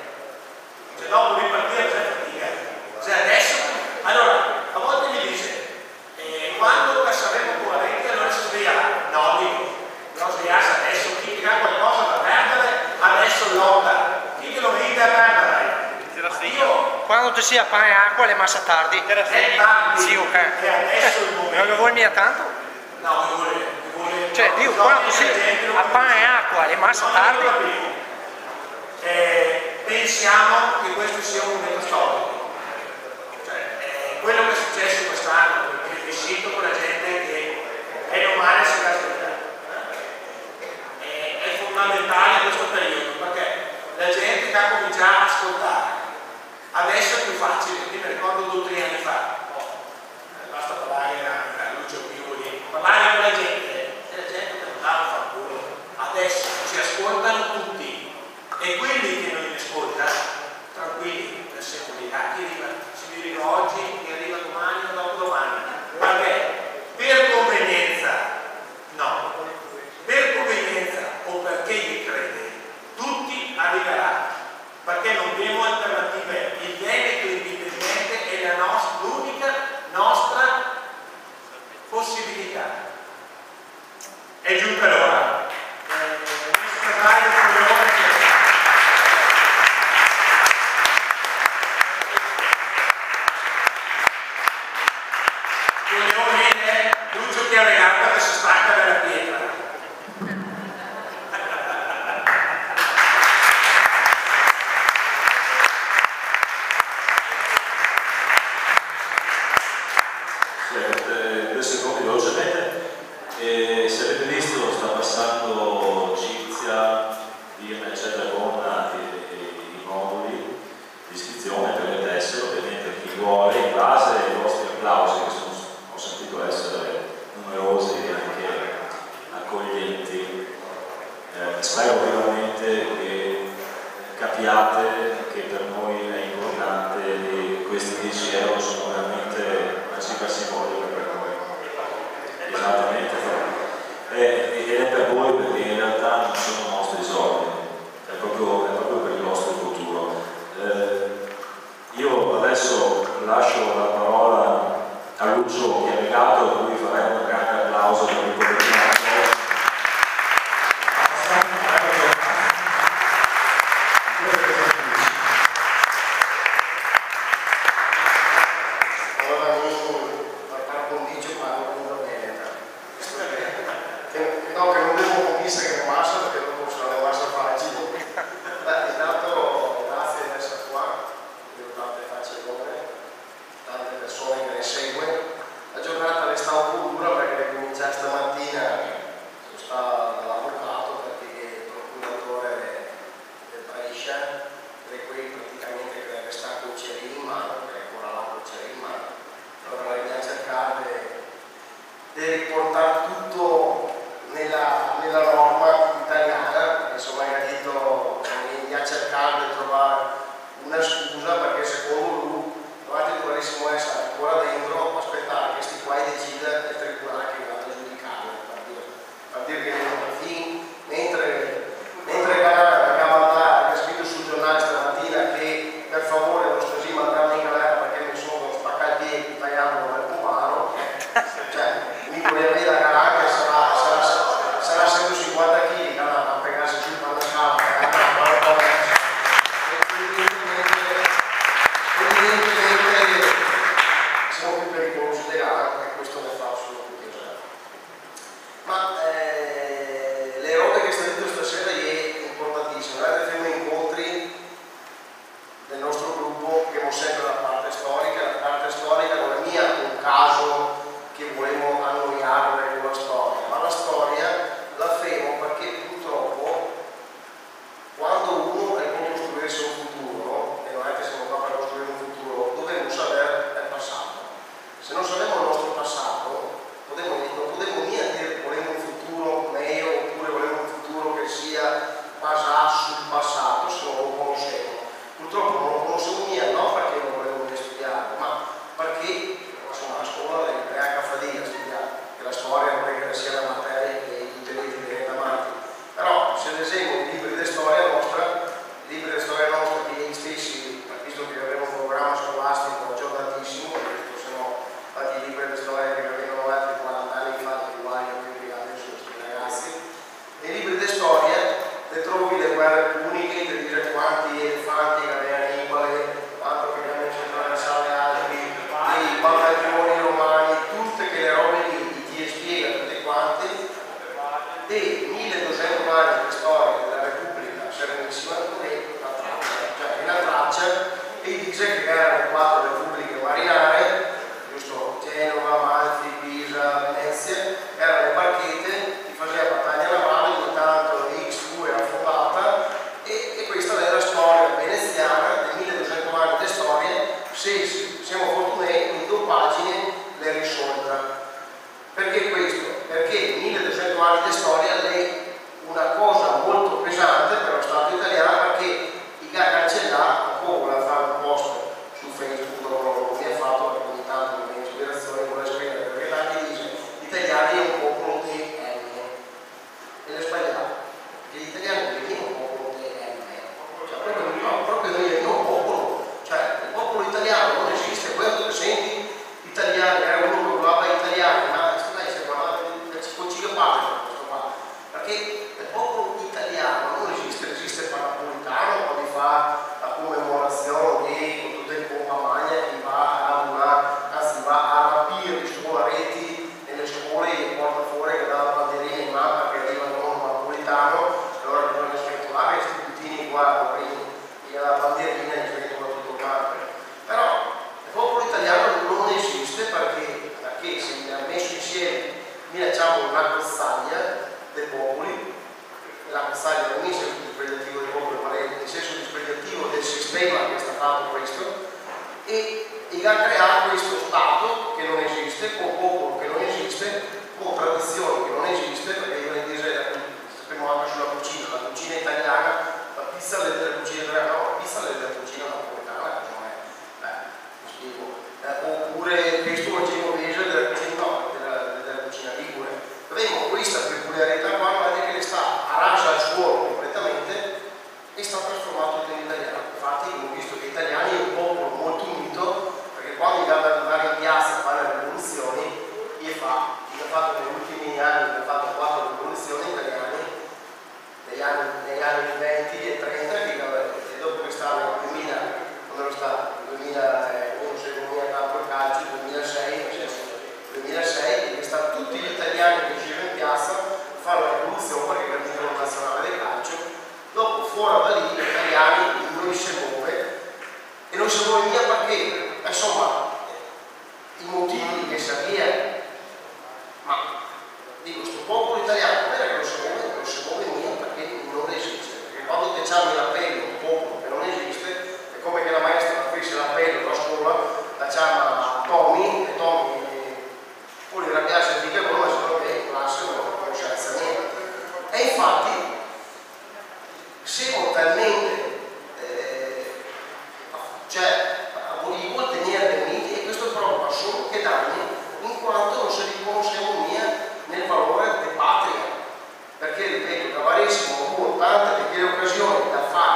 cioè dopo ripartire c'è fatica, cioè adesso, allora a volte mi dice quando saremo coerenti allora si sbirà, no dico, non sbirarsi adesso, chi che ha qualcosa da perdere adesso lotta, chi che lo vede a perdere. Quando ci sia pane e acqua le massa tardi. È tardi, Sì, ok. e adesso il momento. Non lo vuoi mica tanto? No, mi vuole. Cioè, Dio, quando ci sia a pane e acqua le massa tardi. Pensiamo che questo sia un momento storico. Cioè, quello che è successo quest'anno, che è vissuto con la gente che è normale si caspita. È fondamentale questo periodo, perché la gente che ha cominciato a ascoltare. Adesso è più facile, io mi ricordo 2 o 3 anni fa, basta parlare a Lucio Pioli, parlare con la gente e la gente te lo dava a far culo. Adesso ci ascoltano tutti e quelli che non li ascoltano, tranquilli, siamo lì, si mi arriva oggi, mi arriva domani o dopodomani, perché per convenienza, no, per convenienza o perché gli crede, tutti arriveranno. Perché non abbiamo alternative, il Veneto indipendente è l'unica nostra possibilità. È giunta l'ora. Lucio che ha regalato che si stacca dalla pietra. Se avete visto sta passando Cizia, Irma eccetera con i moduli di iscrizione per le tessere, ovviamente chi vuole in base ai vostri applausi che ho sentito essere numerosi e anche accoglienti, spero vivamente che capiate che per noi è importante e questi 10 euro sono veramente una cifra simbolica per noi. Esattamente, ed è per voi perché in realtà non sono nostri soldi, è proprio per il vostro futuro. Io adesso lascio la parola a Lucio che è legato, a cui faremo un grande applauso per il governo. Devi portare tutto Ma le robe che sta detto stasera è importantissimo. Guardate, facciamo incontri del nostro gruppo che abbiamo sempre la parte storica. La parte storica non è mia un caso che volevo annoiare con la storia, ma la storia la fermo perché purtroppo quando uno è per costruirsi un futuro, e non è che siamo qua per costruire un futuro, dobbiamo sapere il passato. Se non sappiamo il nostro passato, non potremo mica dire che volevamo un futuro meglio oppure volevamo un futuro che sia basato sul passato se non lo conosciamo. Purtroppo non lo conosciamo mica, non perché non volevo studiare, ma perché insomma, a scuola è anche a fatica studiare, che la storia non è che sia la materia che gli utenti viene davanti. Però se ad esempio i libri di storia nostra che gli stessi, visto che avevamo un programma scolastico aggiornatissimo, se no infatti i libri di storia che avevano altri 40 anni fa di uguali a più che adesso questi ragazzi, nei libri di storia le trovi le guerre puniche, ti dice quanti elefanti che aveva Annibale, quanto che abbiamo attraversato le Alpi, i battaglioni romani, tutte quelle robe lì ti spiega tutte quante, e 1200 anni di storia della Repubblica Serenissima non è una traccia, cioè è una traccia, e dice che erano 4 repubbliche marinare, giusto, Genova, Malfi, Pisa, Venezia, erano le barchette, ti faceva battaglia navale, ogni tanto X2 era fondata, e questa è la storia veneziana dei 1200 anni di storia, se siamo fortunati in 2 pagine le risolverà. Perché questo? Perché 1200 anni di storia è una cosa molto pesante per lo Stato italiano, perché i cancellati ancora voleva fare un post su Facebook, non mi ha fatto perché ogni tanto mi viene ispirazione, vuole scrivere, perché tanti dice gli italiani è un popolo di emme, e l'è sbagliato, perché gli italiani non è un popolo di emme, cioè proprio noi siamo un popolo, cioè il popolo italiano non esiste. Poi senti italiani, era uno che parlava italiano, ma se guardate il questo qua, perché il popolo italiano non esiste, esiste per Napolitano quando fa la commemorazione di tutte le pompa magna, chi va a radunare, anzi va a rapire i scolaretti nelle scuole e porta fuori che dà la bandierina in mano perché arriva il nome napolitano, allora bisogna sventolare questi puttini qua, e la bandierina e sventola tutto quanto. Però il popolo italiano non esiste perché se mi ha messo insieme noi facciamo una cozzaglia dei popoli, la cozzaglia non è il senso dispregiativo dei popoli, ma è il senso dispregiativo del sistema che sta fatto questo, e ha creato questo Stato che non esiste, con popolo che non esiste, con tradizioni che non esiste, perché io in Israele sappiamo anche sulla cucina, la cucina italiana, la pizza della cucina italiana, no, la pizza della cucina napoletana, che non è, mi spiego, oppure questo genovese della cucina, no, della cucina ligure. Avevamo questa peculiarità qua, guardate che le sta arrasa il suolo completamente e sta trasformato in italiano. Infatti abbiamo visto che gli italiani è un popolo molto unito, perché quando vanno ad andare in piazza a fare le rivoluzioni, ha fatto negli ultimi anni, ha fatto 4 rivoluzioni italiane negli anni 20 e 30, e dopo che stava nel 2000, quando lo sta, nel 2011, tanto il calcio, 2006, che stanno tutti gli italiani che uscivano in piazza a fare la rivoluzione perché era il titolo nazionale del calcio. Dopo fuori da lì gli italiani non si muove, e non si muove via perché insomma i motivi che sapeva, ma dico, questo popolo italiano non era che non si muove via perché non esiste, perché quando te c'hanno l'appello un popolo che non esiste è come che la maestra fece l'appello a scuola, la chiama Tommy, e Tommy poi la piace di che ma solo che in classe non lo conoscenza niente. E infatti siamo talmente gli vuol tenere uniti, e questo provoca solo che danni, in quanto non si riconosciamo nel valore di patria, perché ripeto, cavarissimo tante di quelle occasioni da fare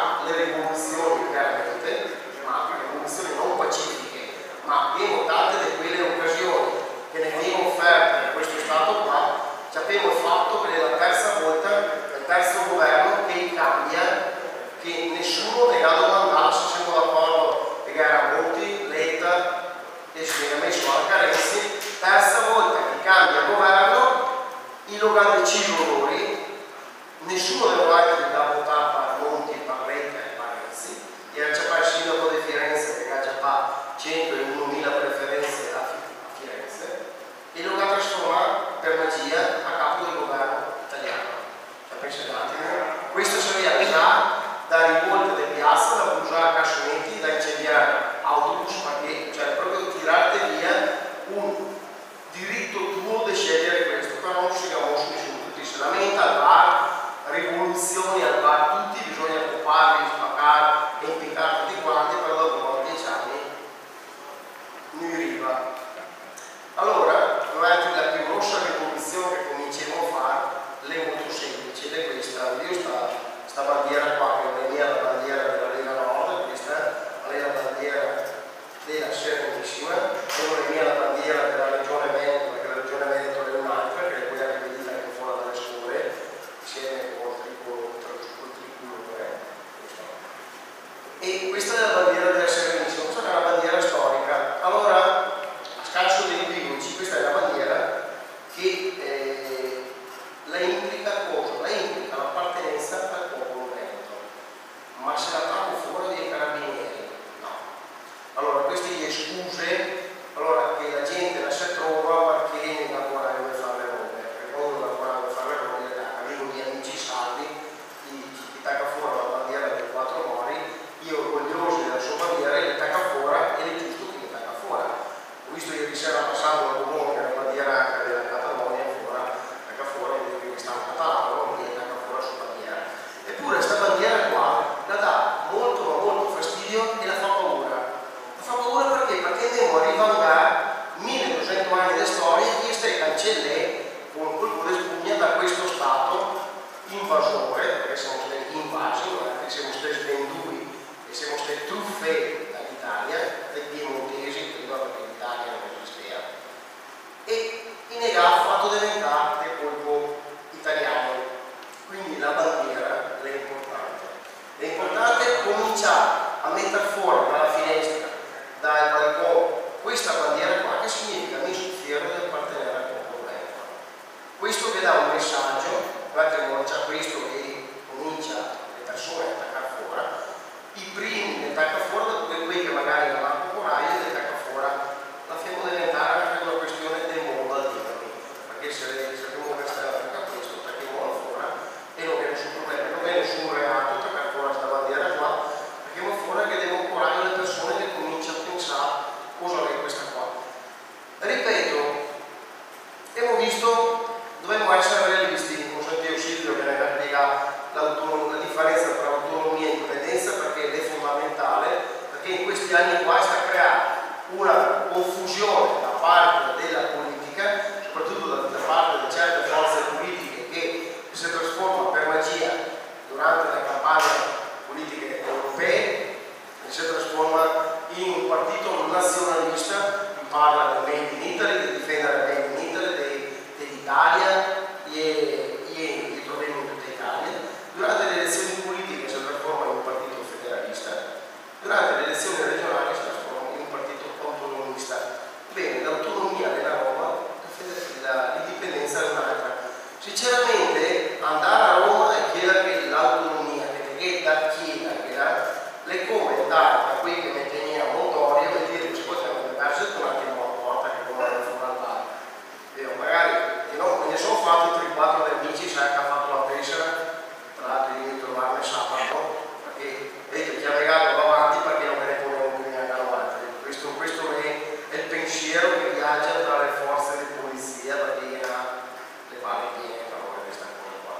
io ho deciso loro, nessuno dei altri da votare a Monti, Parretta e Parenzi, e c'è il sindaco di Firenze che ha già 101.000 preferenze a Firenze, e lo ha trasformato per magia a capo del governo italiano. Pensate un attimo, questo serviva già da rivolte di piazza, da bruciare cassonetti, da incendiare autobus, perché cioè proprio tirate via un diritto tuo di scegliere questo, però non si capisce nessuno, tutti si lamenta al bar, rivoluzioni al bar, tutti bisogna occuparli, spaccare e impiccare tutti quanti, però dopo 10 anni mi arriva. Allora, durante la più grossa rivoluzione che cominciamo a fare, è molto semplice, ed è questa. Io sta bandiera qua, che non è mia la bandiera della Lega Nord, questa è la bandiera della Serenissima, e non è mia la bandiera della Regione Veneto, perché la Regione Veneto è un'altra, che è quella che vedete anche fuori dalle scuole, insieme con il tricolore. E questa è la bandiera della Serenissima, questa è una bandiera storica. Allora, a scanso dei biologi, questa è la bandiera che la implica cosa? La implica l'appartenenza al popolo veneto, ma se la troppo fuori dei carabinieri, no. Allora, queste gli scuse, allora che la gente la si trova perché non lavorare per fare le robe, perché quando non lavorare per fare le robe, avevo gli amici saldi, ti tacca fuori la bandiera dei 4 mori, io orgoglioso della sua bandiera, gli tacca fuori ed è giusto che gli tacca fuori. Ho visto ieri sera passando la comune, che era la bandiera anche della Catalogna, tacca fuori, che sta un catalogo, e tacca fuori la sua bandiera. Eppure questa bandiera qua la dà molto ma molto fastidio e la fa paura. La fa paura perché? Perché andiamo a rivangare 1200 anni di storia che stai cancellando con un colpo di spugna da questo Stato invasore, perché siamo stati invasi, perché siamo stati svenduti e siamo stati truffati dall'Italia, dai piemontesi, prima perché l'Italia non esisteva, e in Ega ha fatto diventare del colpo italiano. Quindi la bandiera è importante. È importante cominciare a mettere fuori dalla finestra, dal balcone, questa bandiera qua, che significa mi sono fiero di appartenere al popolo veneto. Questo vi dà un messaggio, guardate che c'è questo che comincia le persone a attaccare fuori, i primi ne attacca fuori, dopo quei che magari non hanno coraggio ne attacca fuori. La facciamo diventare anche una questione del mondo a dirmi, perché se abbiamo questa questo attacchiamo fuori e non è nessun problema, non è nessun reato attaccare fuori questa bandiera qua, attacchiamo fuori che devono coraggio le persone che cominciano a pensare cosa è questa qua. Ripeto, abbiamo visto, dobbiamo essere realisti, con Santiago Silvio che ne ha spiegato la differenza tra autonomia e indipendenza, perché è fondamentale, perché in questi anni qua sta creando una confusione da parte della politica, soprattutto da parte di certe forze politiche che si trasformano per magia durante le campagne politiche europee, si trasforma in un partito nazionalista, che parla del Made in Italy, di difendere il Made in Italy, dell'Italia e i problemi in tutta Italia. Durante le elezioni politiche si trasforma in un partito federalista, durante le elezioni regionali si trasforma in un partito autonomista. Bene, l'autonomia della Roma, l'indipendenza è un'altra. Sinceramente andare a Roma e chiedere l'autonomia, perché da chi è come andare da qui che mette a Montorio e dire ascolta, non mi perso un attimo la porta che come non fuori al bar. Io magari no, me ne sono fatto 3-4 amici, sai che ha fatto la tessera, tra l'altro io devo trovarmi sabato, perché vedete chi ha legato avanti perché non me ne ponevo più neanche avanti. Questo è il pensiero che viaggia tra le forze di polizia, perché le varie piene per ora questa cosa qua.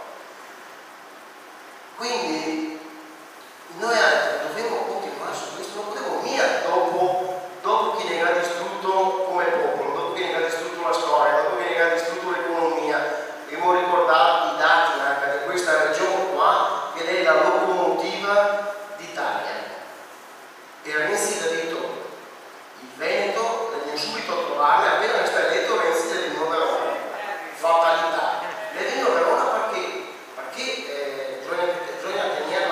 Quindi noi dobbiamo continuare su questo, non potevo mica dopo che ne ha distrutto come popolo, dopo che ne ha distrutto la storia, dopo che ne ha distrutto l'economia, devo ricordare i dati anche di questa regione qua, che è la locomotiva d'Italia. E Renzi ha detto, il Veneto, andiamo subito a trovarle, appena è stato eletto Renzi è venuto a Verona, fatalità. È venuto a Verona perché bisogna tenere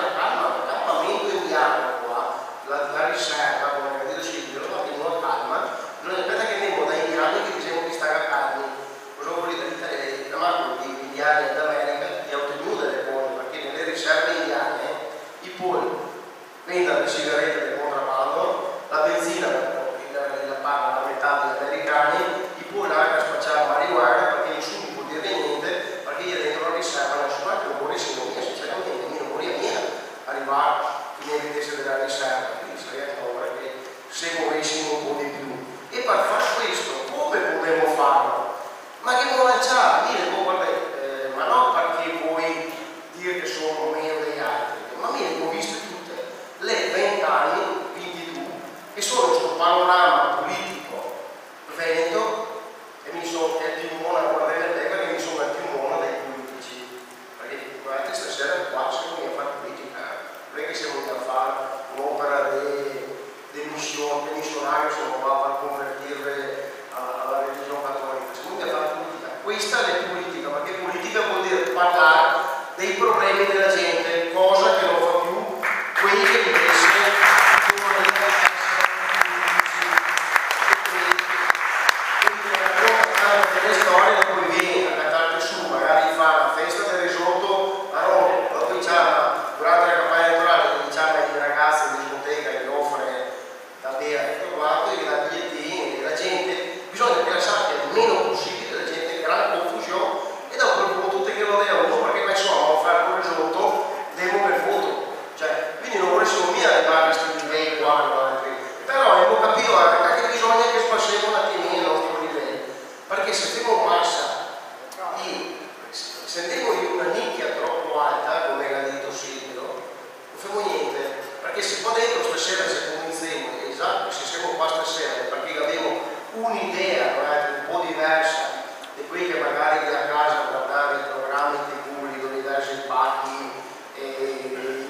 una nicchia troppo alta, come l'ha detto Silvio, non famo niente, perché se qua dentro stasera se cominciamo, esatto, se siamo qua stasera, perché abbiamo un'idea un po' diversa di quelli che magari a casa guardare i programmi TV, dove diversi pacchi,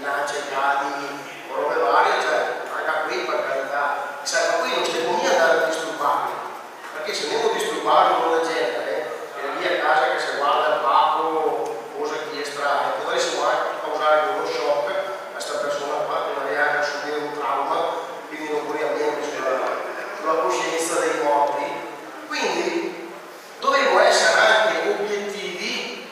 lanciati, robe varie, cioè anche qui per carità, sai, ma qui non stiamo mica andare a disturbarli, perché se andiamo a disturbarli con la gente, è lì a casa che si guarda il pacco, cosa che estrae, potremmo anche causare uno shock a questa persona qua che magari anche subire un trauma, quindi non vogliamo sulla coscienza dei morti. Quindi dovremmo essere anche obiettivi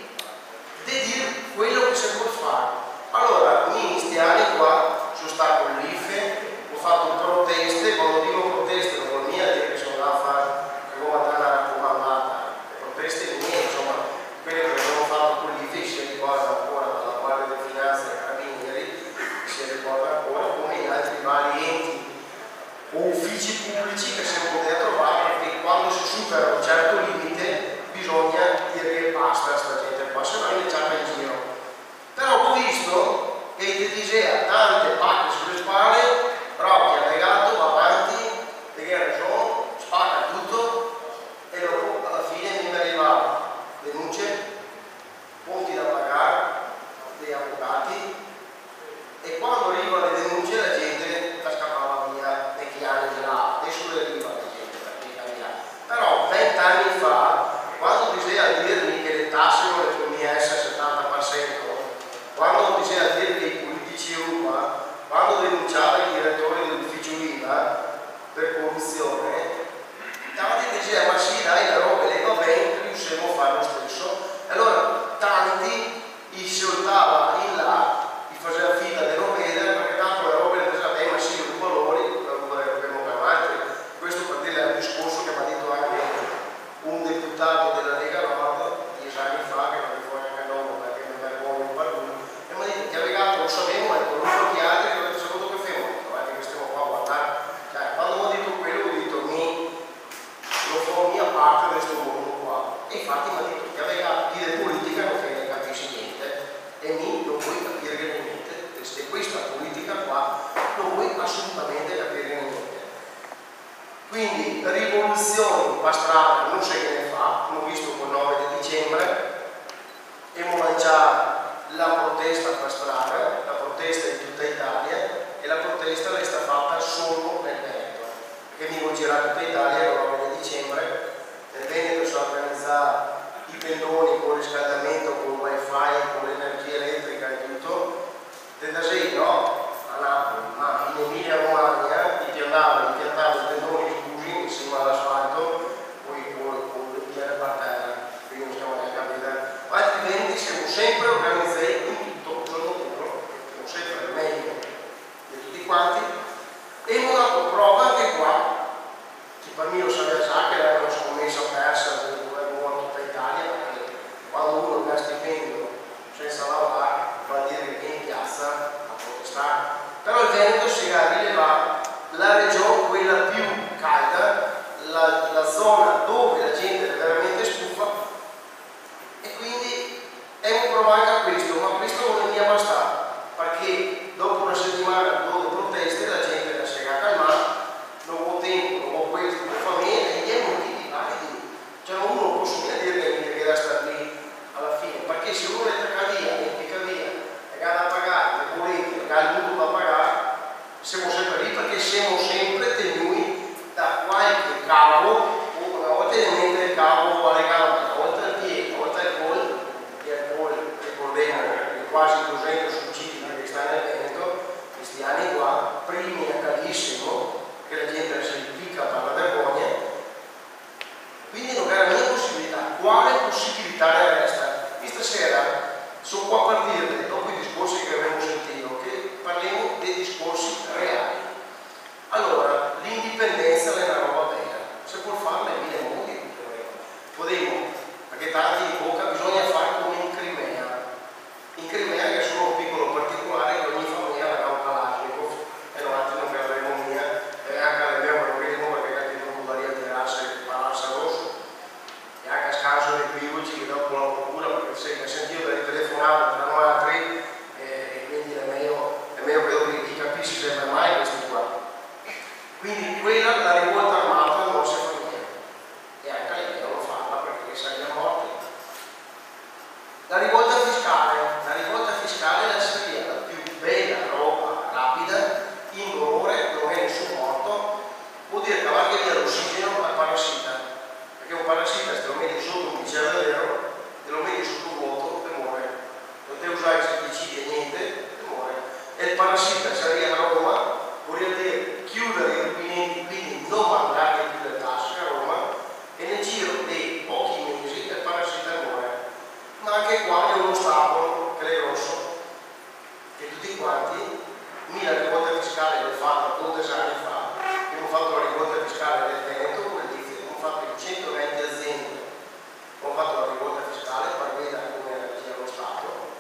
di dire quello che si può fare. Allora, i ministeriali qua sono stati con l'IFE, ho fatto proteste, quando dico proteste non vuol dire che sono là a fare come una raccomandata, proteste mie, insomma, quelle che abbiamo fatto con l'IFE si ricorda ancora dalla Guardia di Finanza e Carabinieri, si ricorda ancora come gli altri vari enti o uffici pubblici che si poteva trovare, perché quando si supera un certo limite bisogna dire che basta a sta gente qua, se no è iniziata in giro. Però ho visto che il TTG ha tante pacche sulle spalle, però chi ha legato va avanti, perché ha ragione, spacca tutto e dopo alla fine mi arrivava denunce, conti da pagare, degli avvocati, e quando arrivano le denunce la gente la scappava via nei anni di là, adesso le arriva la gente perché cambiare. Però 20 anni fa, quando bisogna dirmi che le tasse non le conviene essere al 70%, quando bisogna dire che i politici ruba, quando denunciava il direttore dell'ufficio IVA per corruzione, tanti dicevano ma sì dai la roba le va bene, riusciamo a fare lo stesso. Allora tanti gli soltava in là, gli faceva finta di non vedere, perché tanto la roba le pensava ma sì, un valore, la ruberemo per avanti. Questo per dire è un discorso che mi ha detto anche un deputato della Lega Nord 10 anni fa, che non mi fa neanche nome perché non è buono per lui, e mi ha detto che aveva lo sapevo, ecco, non so chi altri, che ho saputo che femo, che stiamo qua a guardare. Cioè, quando mi ha detto quello, ho detto lo fa mia parte di questo mondo qua. E infatti mi ha detto che aveva chi di politica non te ne capisci niente, e non puoi capire niente. E questa politica qua non puoi assolutamente capire niente. Quindi rivoluzioni per strada non si che ne fa, l'ho visto col 9 di dicembre, abbiamo lanciato la protesta per strada, la protesta in tutta Italia, e la protesta è stata fatta solo nel Veneto, che mi vuol girare tutta Italia il 9 di dicembre. Nel Veneto sono organizzati i pendoni con il riscaldamento, con il wifi, con l'energia elettrica e tutto. Tendasei no, a Napoli, ma in Emilia Romagna ti piantavano i pendoni scusi insieme all'asfalto, poi con le piede per terra, quindi non stiamo neanche a vedere. Ma altrimenti siamo sempre organizzati in tutto il giorno duro, siamo sempre meglio di tutti quanti, e abbiamo dato prova anche qua, che per me lo sapeva già che era una scommessa persa del governo tutta Italia, perché quando uno ha stipendio senza lavorare va a dire che è in piazza a protestare. Però il Veneto si era rilevato la regione quella più calda, la zona dove la gente è veramente stufa, e quindi abbiamo provato a questo, ma questo non è mica bastato, perché dopo una settimana di proteste la gente era segata al mare, non ho tempo, non ho questo, non fa bene, e gli è motivi validi. Cioè uno non può dire che deve stare lì alla fine, perché se uno è via, è da pagare, le bollette, il mutuo da pagare, siamo sempre lì perché siamo sempre tenuti da qualche cavo, o una volta ne mette il cavo alle gambe, una volta al piede, una volta al collo, e al collo, ricordiamo che quasi 200 suicidi che stanno nel Veneto, questi anni qua, primi a calissimo, che la gente si impicca per la vergogna, quindi non era mia possibilità. Quale possibilità ne resta? Questa sera sono qua per dirvi, dopo i discorsi che abbiamo sentito, che parliamo dei discorsi reali. Allora, l'indipendenza è una roba bella, se può farla in mille modi, potremmo, perché tanti di bocca bisogna fare come in Crimea. In Crimea, che è solo un piccolo particolare, che ogni famiglia avrà un Kalashnikov, e noi altri non avremo mia, e anche abbiamo un ritmo perché anche non daria di pararsi rosso, e anche a scanso dei equivoci che dopo la procura, perché se sentivo dai telefoni finale saranno altri, e quindi è meglio credo che chi capisce sempre mai questi qua. Quindi quella, la rivolta armata non si fa niente, e anche lei non farla perché sarebbe morti. La rivolta fiscale è la più bella roba rapida, indolore, non è nessun morto, vuol dire cavare via l'ossigeno al parassita, perché un parassita se lo metti sotto un bicchiere vero e lo metti sotto un vuoto e muore, non devi usare insetticidi e niente e muore. E il parassita se arriva a Roma vuol dire chiudere i rubinetti, quindi non mandare più le tasse a Roma, e nel giro dei pochi mesi il parassita muore. Ma anche qua è uno ostacolo che è grosso, che tutti quanti, la rivolta fiscale l'ho fatta 12 anni fa, abbiamo fatto la rivolta fiscale del Veneto, come dice, abbiamo fatto 120 aziende, abbiamo fatto la rivolta fiscale per vedere come era lo Stato.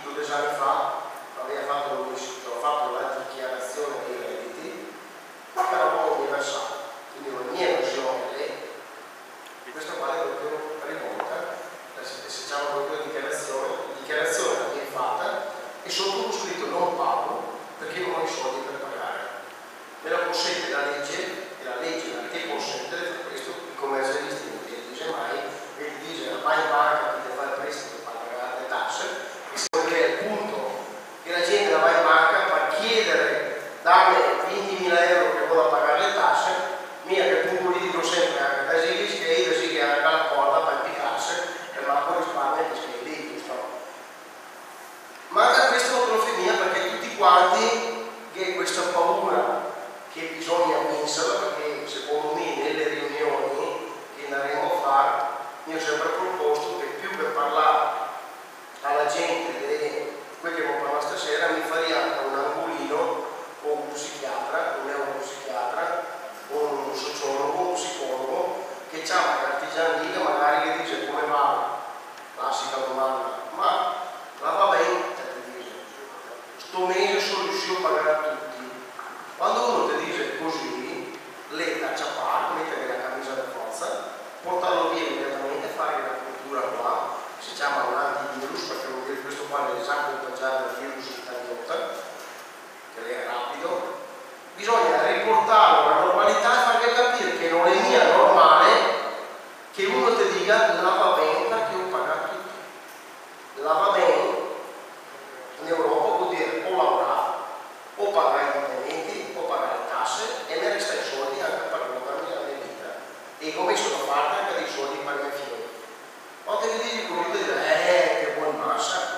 12 anni fa ho fatto la dichiarazione dei redditi, ma per lavoro universale, quindi la mia versione è questa qua è proprio rivolta, se c'è proprio dichiarazione la viene fatta e sotto scritto non pago perché non ho i soldi per pagare. Me la consente la legge, e la legge che consente di fare questo, i commercialisti non ti dice mai, e ti dice vai in banca, ti deve fare il prestito per pagare le tasse, e se vuoi vedere il punto che la gente la va in banca per chiedere, darmi 20.000 euro che vuole pagare le tasse, mia che punto lì dico sempre anche da Sigis che io sì che ha la porta per piccarsi e manco risparmio che scrive lì, giusto? Ma anche questa autonomia perché tutti quanti che questa paura che bisogna vincerla, perché secondo me nelle riunioni che andremo a fare io ho sempre proposto che più per parlare alla gente di quello che abbiamo parlato stasera mi faria anche un angolino o un psichiatra, un neuropsichiatra o un sociologo, un psicologo che ha una cartigianica magari che dice come va, classica domanda, ma va bene, sto mese sono riuscito a pagare a tutti. Quando uno ti dice così, lei la ciappare, mettere la camicia da forza, portarlo via immediatamente, fare la cultura qua, si chiama un antivirus, perché vuol dire questo qua è già contagiato dal virus italiano, che è rapido. Bisogna riportarlo alla normalità e fargli capire che non è mia normale che uno ti dica la va bene perché ho pagato tutti. La va bene in Europa vuol dire o lavorare, o pagare i dipendenti, o pagare le tasse e mi resta i soldi anche per guardarmi la mia vita. E come sono fatta anche dei soldi per i miei figli. Quando ti dici con lui che vuoi massa,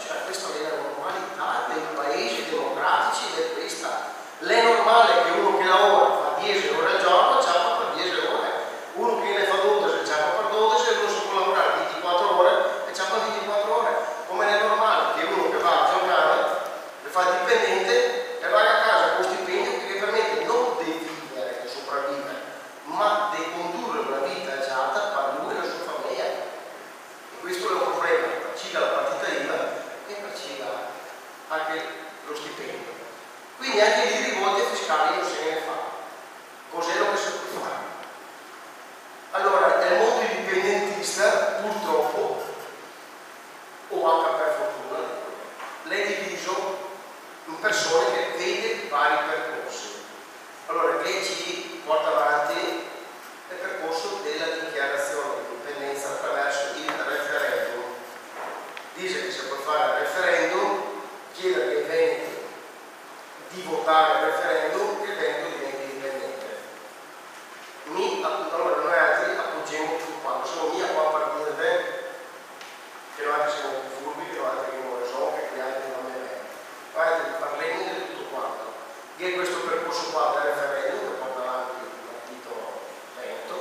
cioè questa è la normalità dei paesi democratici ed è questa. L'è normale che uno che lavora fa 10 ore al giorno ciapa per 10 ore, uno che ne fa 12 ciapa per 12 e uno si può lavorare 24 ore e ciapa 24 ore. Come è normale che uno che va a giocare e fa dipendente e va a casa con stipendio che permette non di vivere, di sopravvivere, ma di condurre una vita agiata per lui e la sua famiglia. E questo è un problema per chi dà la partita IVA e per chi dà anche lo stipendio. Quindi anche lì rivolte fiscali non se ne fa. Cos'è lo che si può fare? Allora, nel mondo indipendentista, purtroppo, o anche per fortuna, l'è diviso in persone che vede vari percorsi. Allora, che ci porta avanti il percorso della dichiarazione di indipendenza attraverso il referendum. Dice che si può fare il referendum, chiedere ai veneti di votare il referendum e il Veneto diventa indipendente. Allora noi altri appoggiamo tutto quanto, siamo mia qua per dire che noi altri siamo più furbi, che noi altri che non lo so, che gli altri non ne vengono. Noi altri parliamo di tutto quanto. Che è questo percorso qua del referendum che porta avanti il partito Veneto,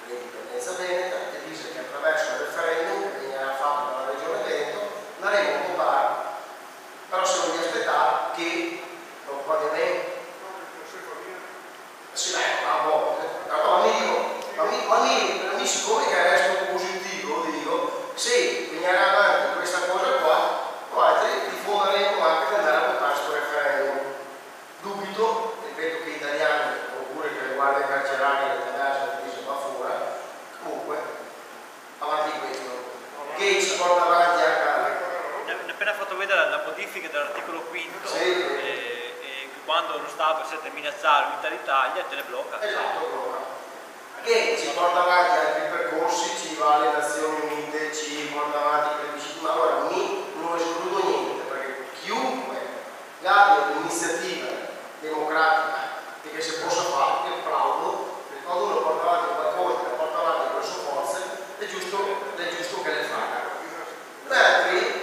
l'indipendenza veneta, che dice che attraverso il referendum che veniva fatto dalla regione Veneto andremo a votare. Però se non vi aspettate che non va bene. Sì, a volte. Ma siccome che resto positivo, dico, se venirà avanti questa cosa qua, noi altri diffonderemo anche di andare a votare questo referendum. Dubito, ripeto che gli italiani, oppure che le guardie carcerarie, le tedesche, dice va fuori, comunque modifiche dell'articolo 5 Sì. e quando lo Stato si minacciare l'unità d'Italia te le blocca. Esatto, allora. Che ci porta avanti altri percorsi, ci va alle Nazioni Unite, ci porta avanti i plebisciti, ma allora non escludo niente, perché chiunque abbia un'iniziativa democratica e che si possa fare, che applaudo, perché quando uno porta avanti qualcosa, che porta avanti con le sue forze, è giusto che le faccia. Noi altri,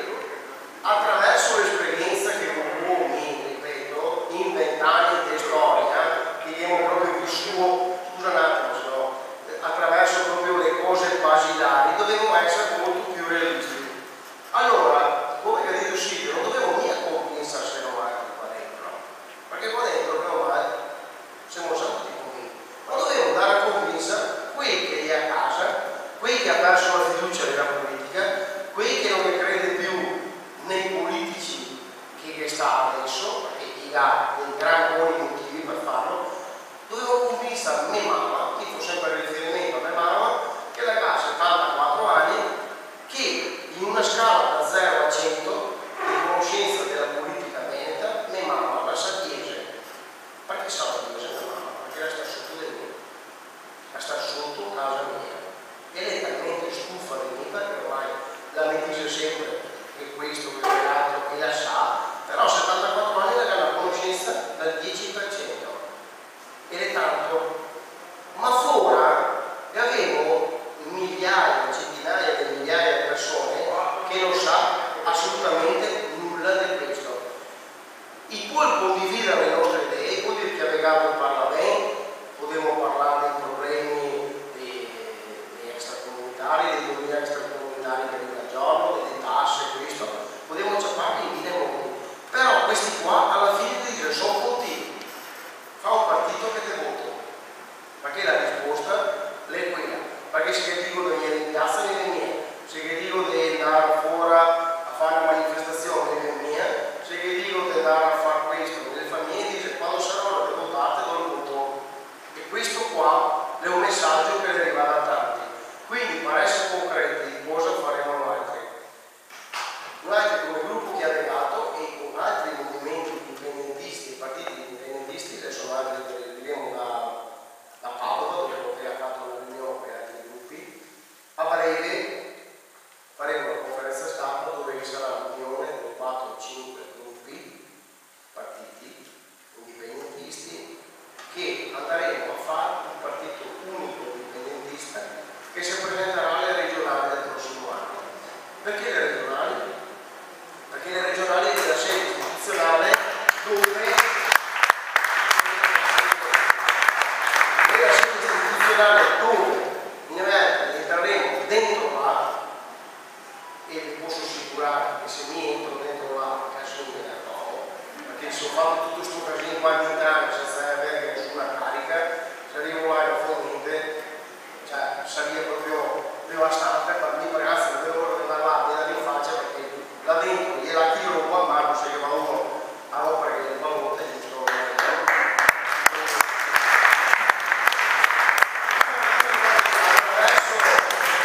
attraverso l'esperienza che uomini, ripeto, in 20 anni di storia, che abbiamo proprio vissuto, scusa un attimo, se no, attraverso proprio le cose basilari, dovevo essere molto più realisti. Allora, come ha detto Silvio, non dovevo mica compensare qua dentro, perché qua dentro però siamo stati convinti, ma dovevo dare a convincere quei che è a casa, quei che ha perso la fiducia nella politica, quei che non ne crede più nei politici che sta adesso, perché ha dei gran buoni motivi per farlo. Dovevo convincere mia mamma, che fa sempre riferimento a mia mamma, che la classe 74 anni, che in una scala da 0 a 100 di conoscenza della politica veneta, mia mamma la Satiese. Perché Satiese mia mamma? Perché lei sta sotto di me, la sta sotto casa mia. E lei è talmente stufa di me, perché ormai la mi dice sempre che questo, che quell'altro, che la sa, però a 74 anni la una conoscenza del 10%. Ed è tanto, ma ora avevo migliaia, centinaia di migliaia di persone che non sa assolutamente nulla di questo. I puoi condividere le nostre idee, vuol dire che avevamo in Parlamento, potremmo parlare dei problemi dei extracomunitari, dei domini extracomunitari che arrivano al giorno, delle tasse, questo, potremmo ciappare in mille modi, però questi qua alla fine ti dicono sono contigui. Fa un partito che te voto, perché la risposta è quella, perché se che dico di venire in piazza non è mia, se che dico di andare fuori a fare una manifestazione non è mia, se che dico di andare a fare questo nelle famiglie dice quando sarà ora che votate do il voto. E questo qua è un messaggio che arriva da tanti. Quindi per essere concreti cosa faremo noi altri? Noi altri come gruppo che ha legato e con altri movimenti indipendentisti e partiti indipendentisti, adesso noi arriviamo da Padova dove ha fatto una riunione con altri gruppi, a breve faremo una conferenza stampa dove ci sarà una riunione con 4 o 5 gruppi, partiti indipendentisti, che andremo a fare un partito unico indipendentista che si presenterà alle regionali del prossimo anno. Perché le regionali? Perché le regionali è la sede istituzionale dove noi entreremo dentro là e vi posso assicurare che se mi entro dentro là casino no, perché se ho fatto tutto questo casino qua in Italia senza avere nessuna carica, se arrivo là in fondente, cioè sarebbe proprio devastante per me, ragazzi, non devo andare là a vedere in faccia perché là dentro gliela tiro qua, ma non si che va uno a rompere che le volte giusto.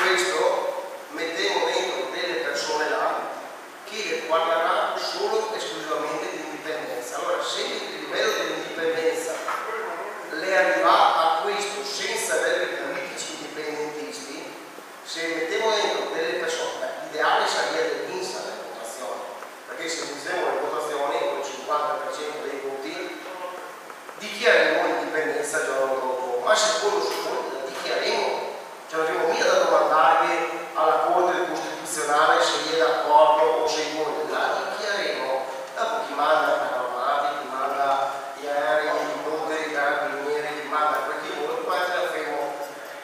Questo mettiamo dentro delle persone là che parleranno solo esclusivamente di indipendenza. Allora, se il livello dell'indipendenza le arriva a questo senza avere politici indipendentisti, se mettiamo dentro delle persone, l'ideale sarebbe vinsa le votazioni, perché se vinciamo le votazioni con il 50% dei voti dichiareremo l'indipendenza il giorno dopo, ma secondo la dichiareremo. Cioè non abbiamo mica da domandarvi alla Corte Costituzionale se è d'accordo o se voi la dichiareremo. Dopo chi manda i armati, chi manda gli aerei, i motori, i carabinieri, chi manda quel che vuole, poi ce la faremo.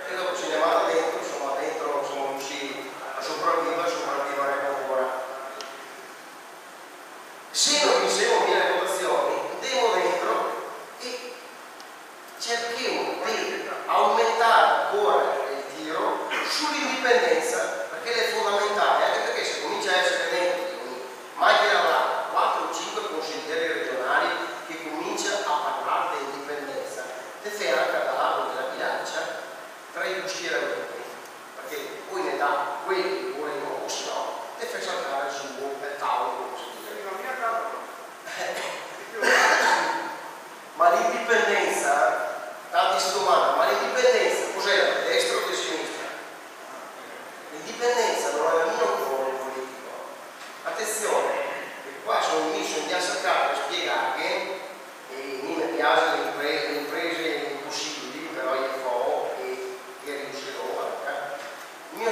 E dopo ce ne vado dentro, insomma dentro siamo riusciti a sopravvivere ancora. Se non vinciamo bene le votazioni, andiamo dentro e cerchiamo di aumentare ancora sull'indipendenza, perché è fondamentale, anche perché se comincia a essere dentro mai che avrà 4 o 5 consiglieri regionali che comincia a parlare di indipendenza, te fai anche dall'alto della bilancia tra i due schieramenti, perché poi ne dà quelli che volevano o se no, te fai saltare su un tavolo, come si dice.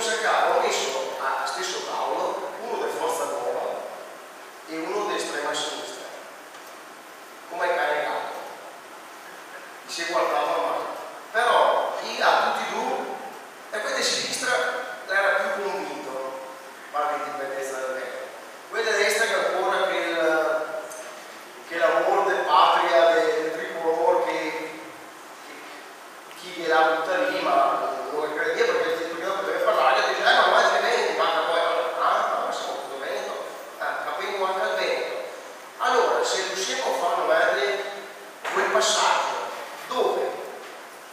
Saccato ho messo allo stesso tavolo uno di Forza Nuova e uno di estrema sinistra, come cane e gatto, si guardava male, però a tutti e due, e quello di sinistra era più convinto, parla di indipendenza del Veneto, quello di destra che ancora che l'amore di patria, del tricolore, che chi gliela butta lì, ma non lo credeva perché dopo deve parlare, dice, ma guarda che Veneto, manca poi, ma siamo tutto Veneto, capiamo anche al Veneto. Allora, se riusciamo a farlo vedere quel passaggio dove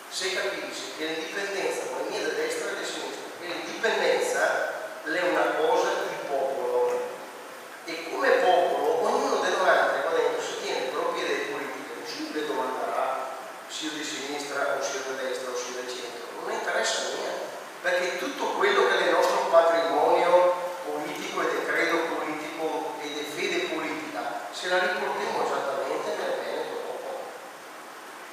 si capisce che l'indipendenza non è né di destra né di sinistra, che l'indipendenza è una cosa di popolo e come popolo ognuno di noi qua dentro si tiene le proprie idee politiche, nessuno le domanderà sia di sinistra o sia di destra o sia del centro, non interessa niente, perché tutto quello che è il nostro patrimonio politico e di credo politico e di fede politica se la riportiamo esattamente nel Veneto dopo.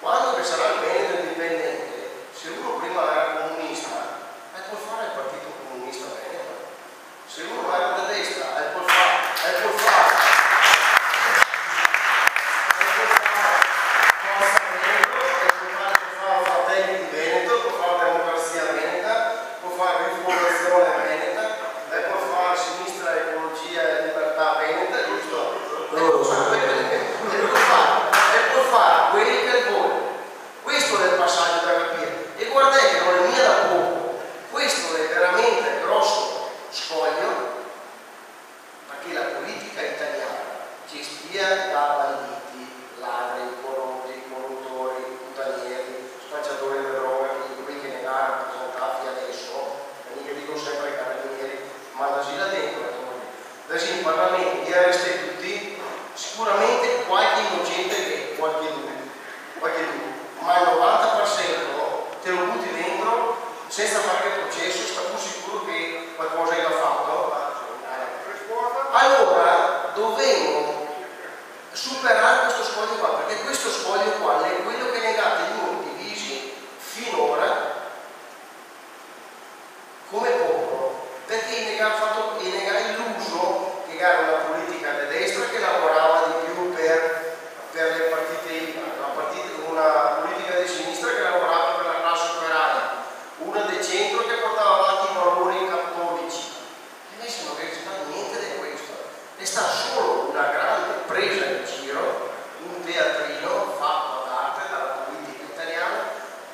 Quando che sarà il Veneto indipendente, se uno prima era comunista, può fare il partito comunista Veneto. Se uno era da destra, può fare Forza Veneto, può fare Fratelli di Veneto, può fare Democrazia Veneta, può fare Rifondazione Veneta, può fare Sinistra, Ecologia e Libertà Veneta, giusto? Può fare quelli che vuole. Questo è il passaggio da capire. E guardate che non è mia da poco, questo è veramente grosso scoglio, perché la politica italiana gestia da banditi, ladri, corrotti, corruttori, puttanieri, spacciatori di droga, quelli che ne hanno rappresentati adesso, mica dico sempre i carabinieri, ma da là dentro, adesso in Parlamento, di arrestare tutti, sicuramente qualche innocente che qualche dubbio, ma il 90% te lo butti dentro senza fare il processo, sta pur sicuro che qualcosa hai fatto. Allora dovremo superare questo scoglio qua, perché questo scoglio qua è quello che negate noi divisi finora come popolo, perché i negai l'uso che era una politica di destra che lavorava di più per le partite, una politica di sinistra che lavorava per la classe operaia, una del centro che portava avanti i valori cattolici. E invece non resta niente di questo, e sta solo una grande presa in giro, un teatrino fatto ad arte dalla politica italiana,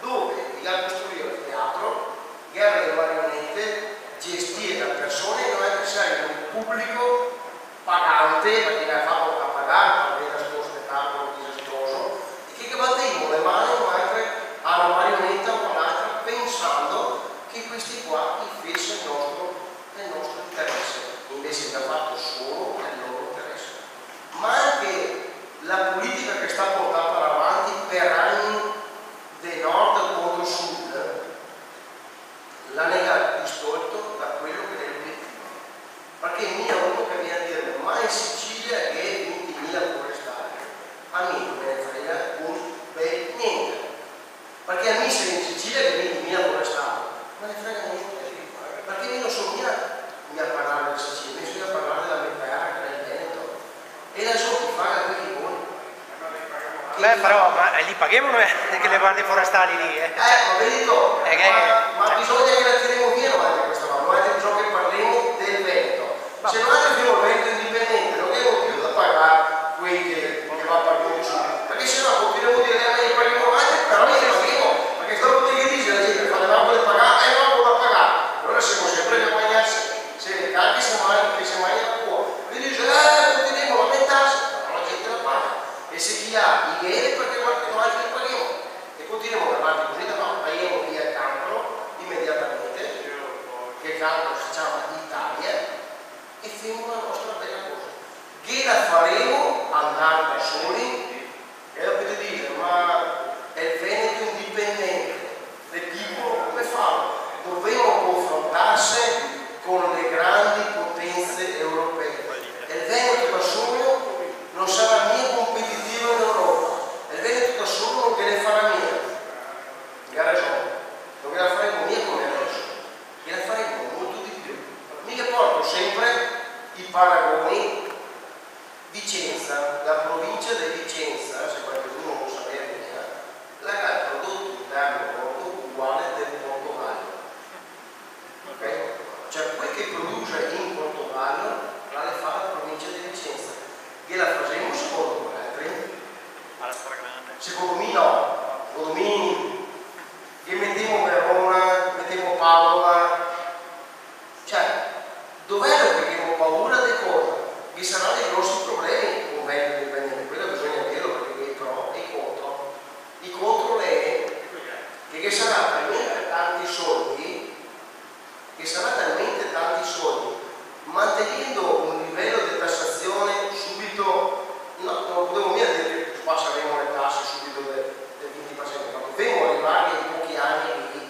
dove bisogna costruire il teatro, guerra di marionette, gestite da persone e non è che sei un pubblico pagante, perché ne ha fatto da pagare, per lo spettacolo disastroso, e che battiamo le mani mentre a una marionetta o un'altra pensando che questi qua difessero nel nostro interesse, invece l'ha fatto solo nel loro interesse. Ma anche la politica che sta portata avanti per anni del nord contro sud la nega distolto da quello che è l'obiettivo, perché mia uno che viene a dire ma in Sicilia che 20.000 forestali, a me non me ne frega niente, perché a me se in Sicilia che 20.000 forestali non me ne frega niente, perché io non sono mia a parlare della Sicilia, io sono a parlare della Mediterranea, del Veneto, e la so chi fa quelli buoni. Beh, però, ma li paghiamo che le guardie forestali lì, ma vedi tu, ma bisogna che la tiriamo via noi questa volta, noi bisogna che parliamo del Veneto. Se noi abbiamo il Veneto indipendente, non abbiamo più da pagare quelli che va a partire su, perché se no continuiamo a dire che li paghiamo avanti, però li paghiamo, perché se dopo che dice la gente fa le robe da pagare, è roba da pagare, allora siamo sempre a guadagnarsi, se le carte si mangiano a cuore, quindi dice, continuiamo a lamentarsi, però la gente la paga, e se chi ha i viene perché noi altri li paghiamo, e continuiamo avanti così, no, paghiamo via il campo immediatamente, che il campo si chiama Italia, e facciamo la nostra bella cosa. Che la faremo andando da soli? E dopo ti dice, ma è il Veneto indipendente, le tipo come fanno? Dobbiamo confrontarsi con le grandi potenze europee. E il Veneto da solo non sarà né competitivo in Europa, e il Veneto da solo non che ne farà mia. Ha ragione, non che la faremo mia come adesso, che la faremo que produce in Portogallo la fa la provincia di Vicenza. E la facciamo secondo me, alla stragrande. secondo me no, o domini, che mettiamo Verona, mettiamo Padova, cioè, dov'è che abbiamo paura di cosa? Vi saranno dei grossi problemi con Veneto e Veneto, quello bisogna dirlo perché i pro e i contro. I contro è che sarà talmente tanti soldi, mantenendo un livello di tassazione subito, no, non potevo mica dire che passeremo le tasse subito del 20%, ma potremo arrivare in pochi anni lì.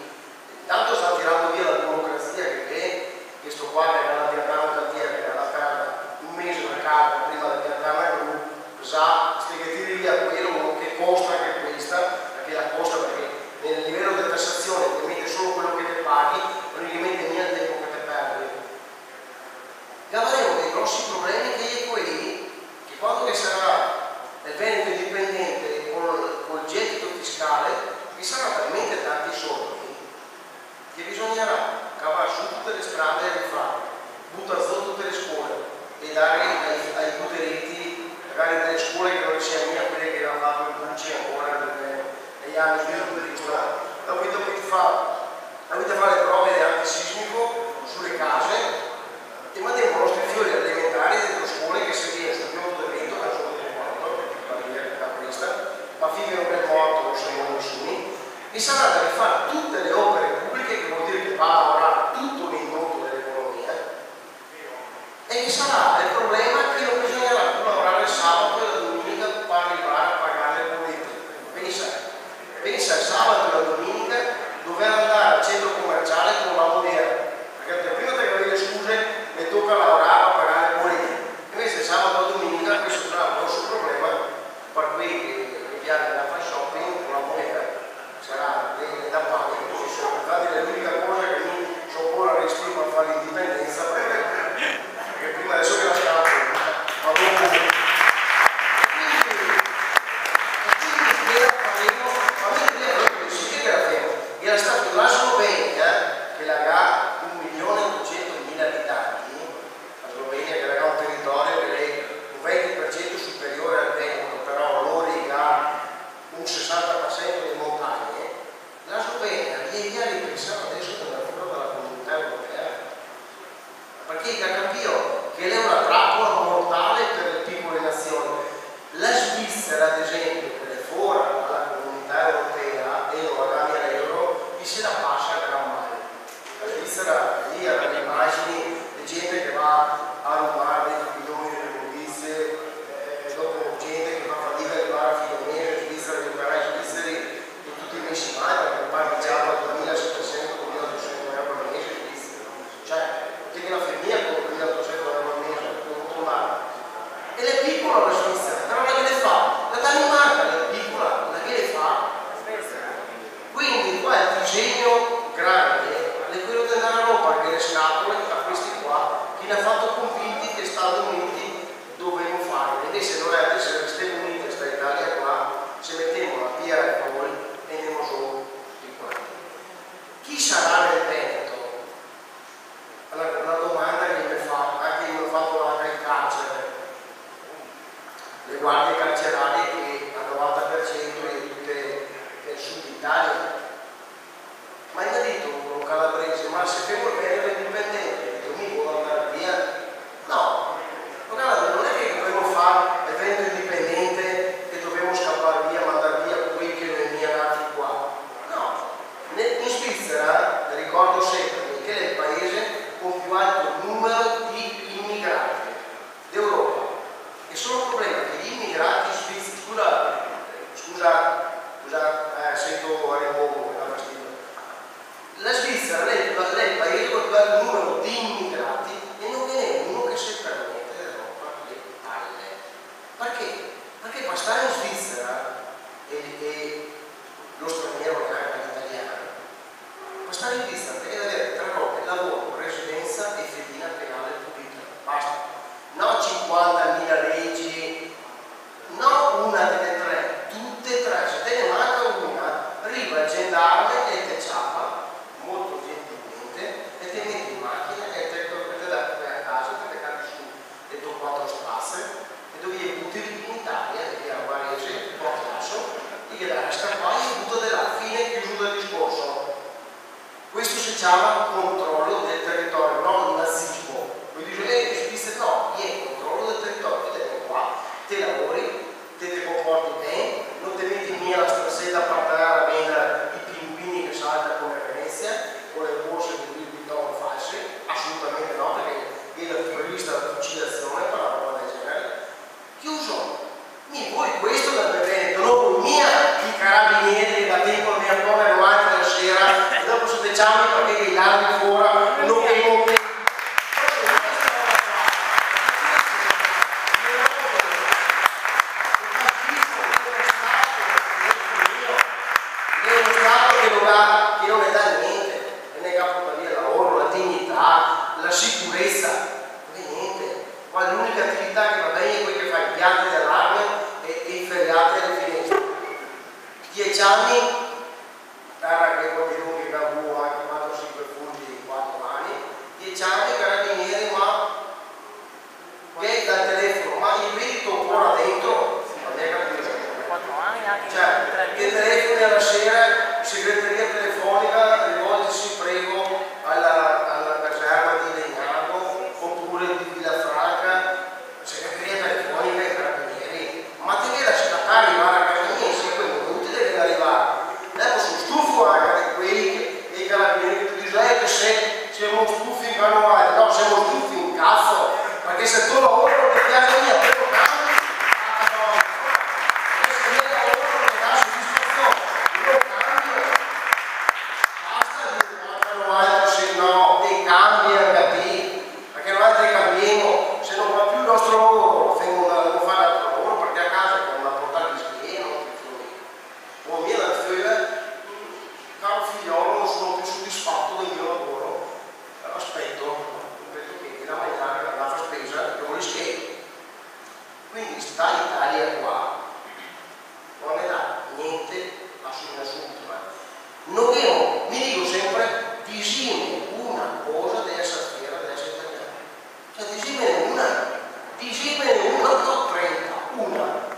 Intanto sta tirando via la democrazia, che questo qua che era la piantata un cantiere, che era la un mese una carta prima di piantare blu, sa, che tiri via quello che costa anche questa, perché la costa perché nel livello di tassazione ti mette solo quello che ti paghi, non gli mette niente tempo che ti perdi. E avremo dei grossi problemi che è quelli che quando che sarà il Veneto indipendente col gettito fiscale vi saranno talmente tanti soldi che bisognerà cavare su tutte le strade e rifare, buttare su tutte le scuole e dare ai puteretti, magari delle scuole che non siano mia, quelle che hanno fatto il pulci ancora negli anni dovete fare le prove di antisismico sulle case e mandiamo i nostri fiori elementari dentro scuole che si viene sul piotto del vento, che non so questa, ma figli non è morto, non sono nessuno, e sarà da rifare tutte le opere pubbliche, che vuol dire che va a lavorare tutto l'indotto dell'economia, e che sarà il problema che non bisognerà più lavorare il sabato e la domenica per arrivare a pagare le politiche. Pensa il sabato e la domenica dover andare al centro commerciale con la moneta, perché prima di avere le scuse mi tocca lavorare a pagare le politiche. Invece sabato e domenica questo sarà un grosso problema per cui che piace da fare shopping con la moneta sarà da pagare. Infatti è l'unica cosa che mi sono ancora respiro per fare l'indipendenza perché prima adesso che la scappo ma dopo era stato la Slovenia che ha 1.800.000 abitanti, la Slovenia che ha un territorio che è un 20% superiore al Veneto, però loro ha un 60% di montagne. La Slovenia ieri ha ripensato adesso nella figura della comunità europea, perché ha capito che è una trappola mortale per le piccole nazioni. La Svizzera, ad esempio, che è fuori dalla comunità europea e non ha l'euro, se la passa a gran male. La Svizzera lì ha le immagini di gente che va a rubare dentro bidoni delle immondizie, dopo gente che fa fatica a arrivare a fine mese in Svizzera, gli operai svizzeri e tutti i mesi mai perché paghi già 2.700-2.800 euro al mese in Svizzera. Cioè, che la famiglia con 2.800 euro al mese non controllare. E le piccola la Svizzera, però la che le fa? La Danimarca è piccola, la che le fa? Quindi qua il disegno grande è quello di andare a rompere le scatole a questi qua che ne ha fatto convinti che sta chiama controllo del territorio, non nazismo. Lui dice, si dice no, controllo del territorio, te vieni qua, te lavori, te comporti bene, non ti metti via la strasetta a parlare a vendere i pinguini che saltano come a Venezia, con le borse di Louis Vuitton false, assolutamente no, perché viene prevista la fucilazione per una roba del genere. Chiuso. Voi questo dal Veneto, non mia i carabinieri da tempo mi accorgono avanti la sera e dopo su diciamo perché i larghi fuori non che non che non ne dà niente, e ne capita via il lavoro, la dignità, la sicurezza, non è niente. Ma l'unica attività che va bene è quella che fa i pianti d'allarme e i feriati alle finestre. 10 anni, era che qualcuno che avevo anche 4-5 funghi in 4 anni, 10 anni carabinieri, ma che dal telefono, ma il vetto ancora dentro, non è capito. 4 anni anche. Cioè, che telefoni alla sera, segreteria telefonica, rivolgersi prego alla caserma di Legnano oppure di Villafranca, segreteria telefonica ai carabinieri, ma te viene a arrivare a casa mia, se quei minuti devi arrivare. Ecco, sono stufo anche di quelli e i carabinieri che ti dicono che se siamo stufi in Canovale, no, siamo stufi in cazzo, perché se tu lavori non ti piace mia, però cambi, se io lavoro non mi dà soddisfazione, io cambio, basta dire Canovale, se no, ti cambi a capire, perché noi altri cambiamo, se non va più il nostro lavoro, non fa l'altro lavoro, perché a casa con una portata di schiena, non ti finire. O mia la figlia, caro figliolo, non sono più soddisfatto del mio lavoro, aspetto che la mangiare la fa spesa che vuole schifo. Quindi sta Italia qua non ne dà niente assolutamente. Non mi dico sempre disimene una cosa della sfera della italiana, cioè disimene una, non 30, una.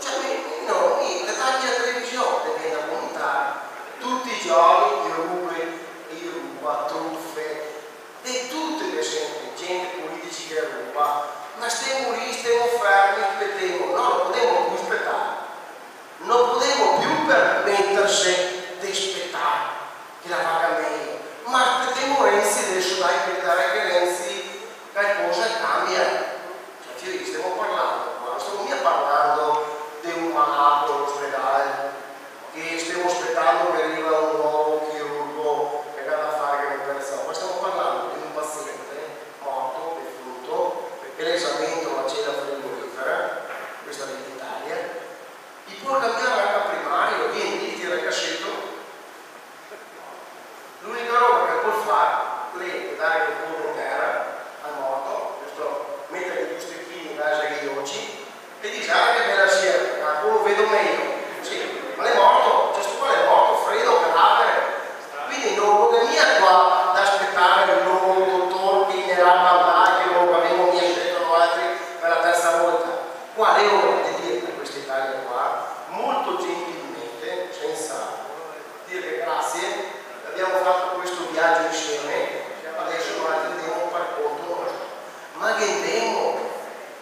Cioè, no, niente, tagli la televisione, viene a montare tutti i giorni i ruba, truffe, e tutte le sempre, gente politici che ruba, ma stiamo lì, stiamo fermi, aspettiamo, no, non potremo più aspettare, non potremo più permettersi di aspettare che la paga meglio, ma aspettiamo Renzi adesso, dai, per dare che Renzi qualcosa cambia. Cioè, figli, stiamo parlando qua, non stiamo mica parlando di un malato all'ospedale, che stiamo aspettando che arriva un nuovo chirurgo che ha da fare che non pensa, ma stiamo parlando di un paziente morto, defunto, perché l'esamento la cena frigorifera, questa è l'Italia, gli può cambiare anche a primario, vieni lì, tira il cassetto, l'unica roba che può fare, lei può dare il culo in terra al morto, giusto, mettere gli stecchini in base agli occhi, e dice, ah che bella sera, lo vedo meglio. Sì, ma è morto, cioè sto qua è morto, freddo, cadavere. Quindi non è mia qua da aspettare il nuovo dottore che ne ha mandato, che non avevo mica scelto altri per la terza volta. Qua le ore di dire a questa Italia qua, molto gentilmente, senza dire grazie, abbiamo fatto questo viaggio insieme, adesso noi andiamo per conto nostro. Ma che andiamo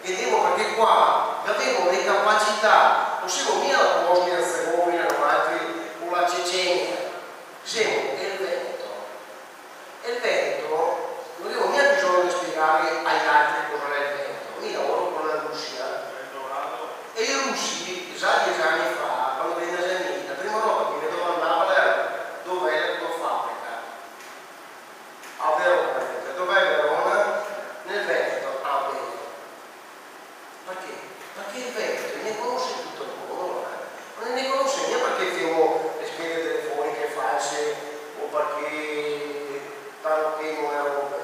perché qua abbiamo le capacità, non siamo mica la Bosnia Herzegovina o la Cecenia, siamo il Veneto. E il Veneto non abbiamo mica bisogno di spiegare agli altri cosa è il Veneto. Io lavoro con la Russia e i russi già 10 anni fa, quando venne a Zanini, la prima roba che mi domandavano era dov'è la tua fabbrica? A Verona. Dov'è Verona? Nel Veneto. A Veneto. Perché? Perché il Veneto ne conosce tutto il mondo, non ne conosce neanche perché abbiamo le schede telefoniche false o perché tanto che non è roba.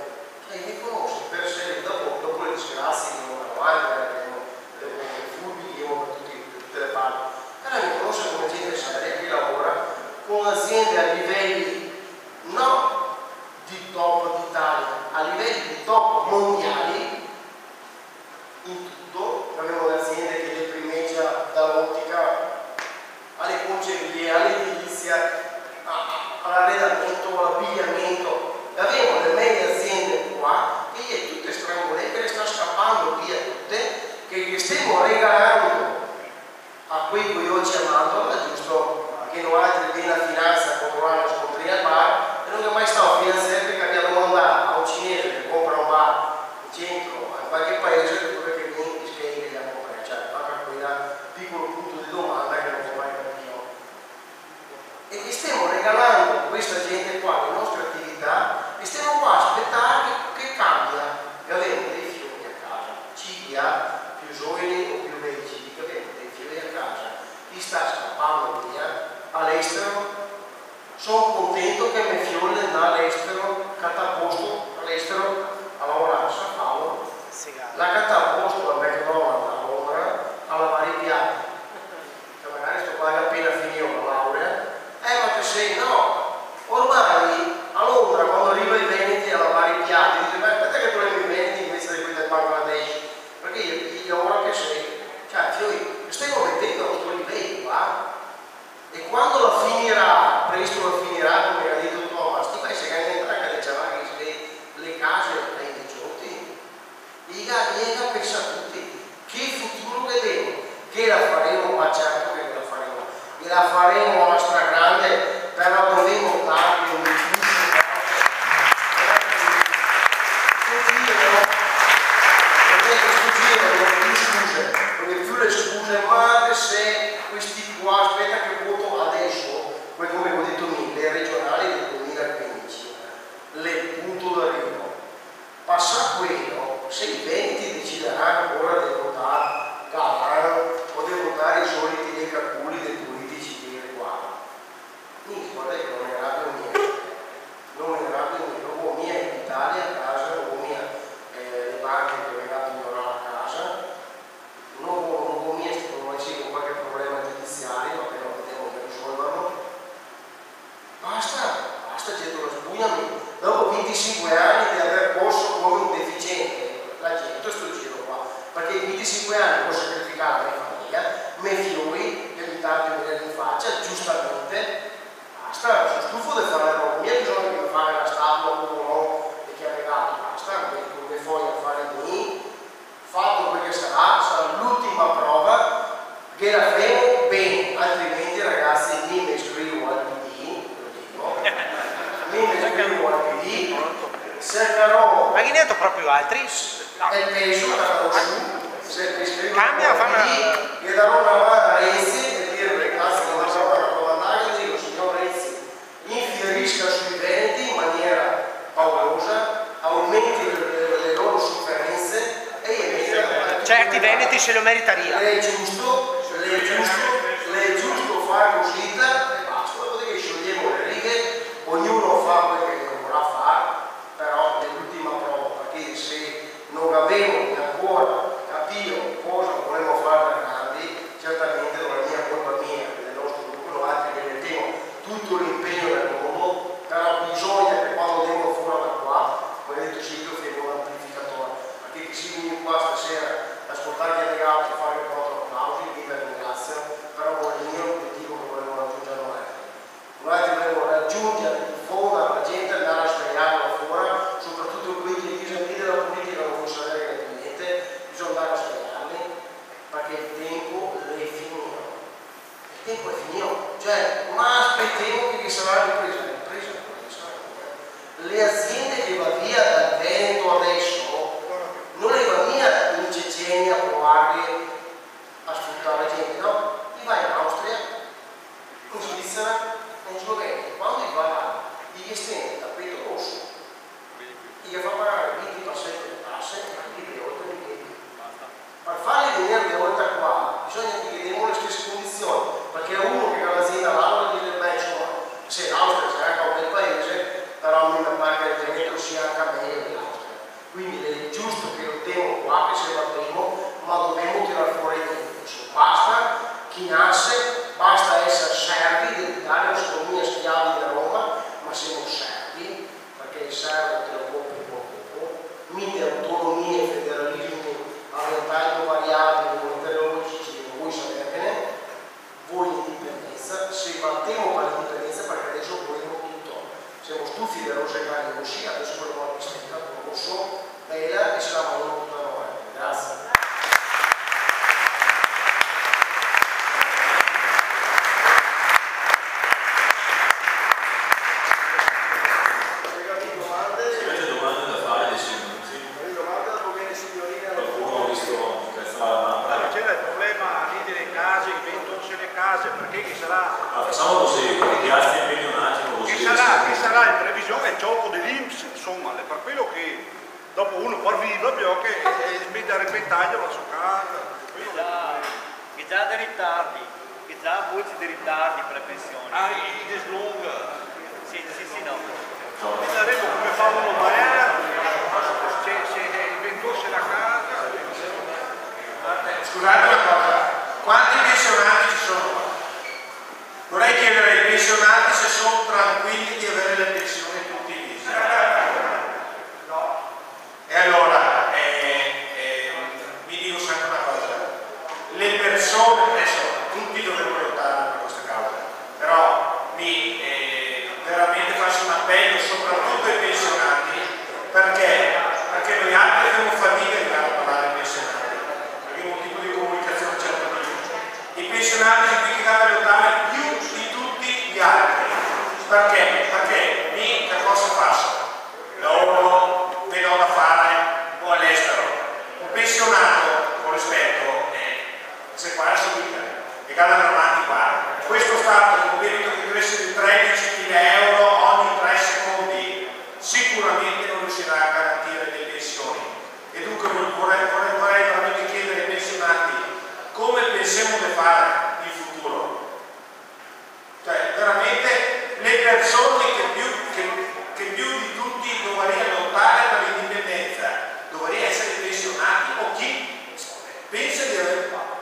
Cioè ne conosce per sé, dopo le disgrazie che non vanno avanti, le furbi che vanno da tutte le parti. Però ne conosce come gente seria che lavora con aziende a livelli non di top d'Italia, a livelli di top mondiali in tutto. Abbiamo un'azienda che le primeggia dall'ottica alle concerie, all'edilizia, all'arredamento, all'abbigliamento. punto d'arrivo. Passa quello, se i Veneti decideranno ancora di votare Galano o di votare i soliti decaculi dei politici di qua, guarda che non era più niente, non era più niente, o mia in Italia a casa, o mia le banche che vengono a casa, non mia non c'è con qualche problema giudiziario, ma però vediamo che risolverlo. Basta dietro lo spugnami. Dopo 25 anni di aver posto come un deficiente la gente sto giro qua, perché in 25 anni ho sacrificato la mia famiglia, me figli che mi tanto mi in faccia, giustamente, basta, sono stufo di fare la roba mia, bisogna che mi fare la statua come no e che ha legato, basta, come foglie a fare lì, fatto quel che sarà l'ultima prova, che la faremo bene, altrimenti ragazzi mi iscrivo al PD, lo dico, mi iscrivo al PD, cercherò... Ma chi ne ha detto proprio altri? E penso che farò su, se mi iscrivo Cambia, al PD, gli darò una mano a Renzi e dire ragazzi non la raccomandare, io dico signor Renzi, infierisca sui Veneti in maniera paurosa, aumenti le loro sofferenze e certi Veneti se lo meritariano. lei è giusto fare cosita e basta, dopodiché sciogliamo le righe, ognuno fa quello che vorrà fare, però nell'ultima prova, perché se non avevo ancora capito cosa volevamo fare da grandi, certamente non è mia colpa mia, del nostro gruppo, altri che mettiamo tutto l'impegno del mondo, però bisogna che quando vengono fuori da qua, come ha detto Silvio, fermo un amplificatore, perché chi si viene qua stasera ascoltare gli altri, fare il proprio applausi, vi ringrazio, però il mio obiettivo che volevo raggiungere non è. Noi volevo raggiungere in fondo la gente, andare a svegliarla fuori, soprattutto quelli che dicono che della politica non può sapere niente, bisogna andare a svegliarli, perché il tempo è finito. Il tempo è finito, cioè, ma aspettiamo che sarà ripresa. Le aziende che va via dal Veneto adesso non le va via in Cecenia a provare a sfruttare la gente, no? Gli va in Austria, in Svizzera, in Slovenia. Quando gli va, gli estende il tappeto rosso, gli fa pagare il 20% di tasse e gli deve oltre il 20%. Per farli venire di oltre qua bisogna che gli diamo le stesse condizioni, perché uno che ha l'azienda là dice beh, insomma, se l'Austria sarà anche un bel paese, però mi pare che il Veneto sia anche meglio dell'Austria. Quindi è giusto che lo teniamo qua, che sia il primo, ma dobbiamo tirare fuori il discorso. Basta chinasse, basta essere servi dell'Italia, non sono mica schiavi di Roma, ma siamo servi, perché il servo te lo compri poco, mille autonomie, federalismi, orientali variabili, monetariologici, non vuoi saperne, voi l'indipendenza, se battiamo per l'indipendenza perché adesso vogliamo tutto. Siamo stufi delle rose grandi così, adesso vogliamo la rosso, bella e se la vogliono tutta noi. Grazie. Avete domande da fare dei minuti? Qualcuno ha visto che fa la mappa? C'era il problema lì delle case, i ventosi le case, perché chi sarà? Facciamo così, con i piazzi impennati così. Chi sarà in previsione il gioco dell'Inps, insomma, per quello che dopo uno poi vive abbiamo che smette a repentaglio la sua casa. Che già dei ritardi, che già voci di ritardi per le pensioni. I dislung. Sì, no. Vedremo come fanno se il ventosi la casa. Scusate una cosa, quanti pensionati ci sono qua? Vorrei chiedere ai pensionati se sono tranquilli di avere le pensioni tutti i mesi. No. E allora, vi dico sempre una cosa, le persone, adesso tutti dovremmo lottare per questa causa, però veramente faccio un appello soprattutto ai pensionati riuscirà a garantire le pensioni. E dunque vorrei veramente chiedere ai pensionati come pensiamo di fare il futuro. Cioè, veramente le persone che più di tutti dovrebbero lottare per l'indipendenza dovrebbero essere pensionati, o chi pensa di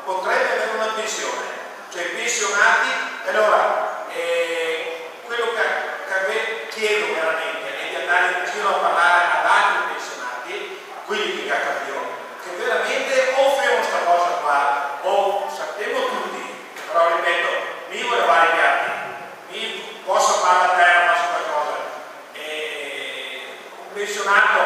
potrebbe avere una pensione, cioè pensionati. Allora, quello che chiedo veramente è di andare in giro a parlare ad altri pensionati, quindi che capirò, che veramente o fermo questa cosa qua, o sappiamo tutti, però ripeto, mi vuole lavare i piatti, mi posso fare la terra su qualcosa, un pensionato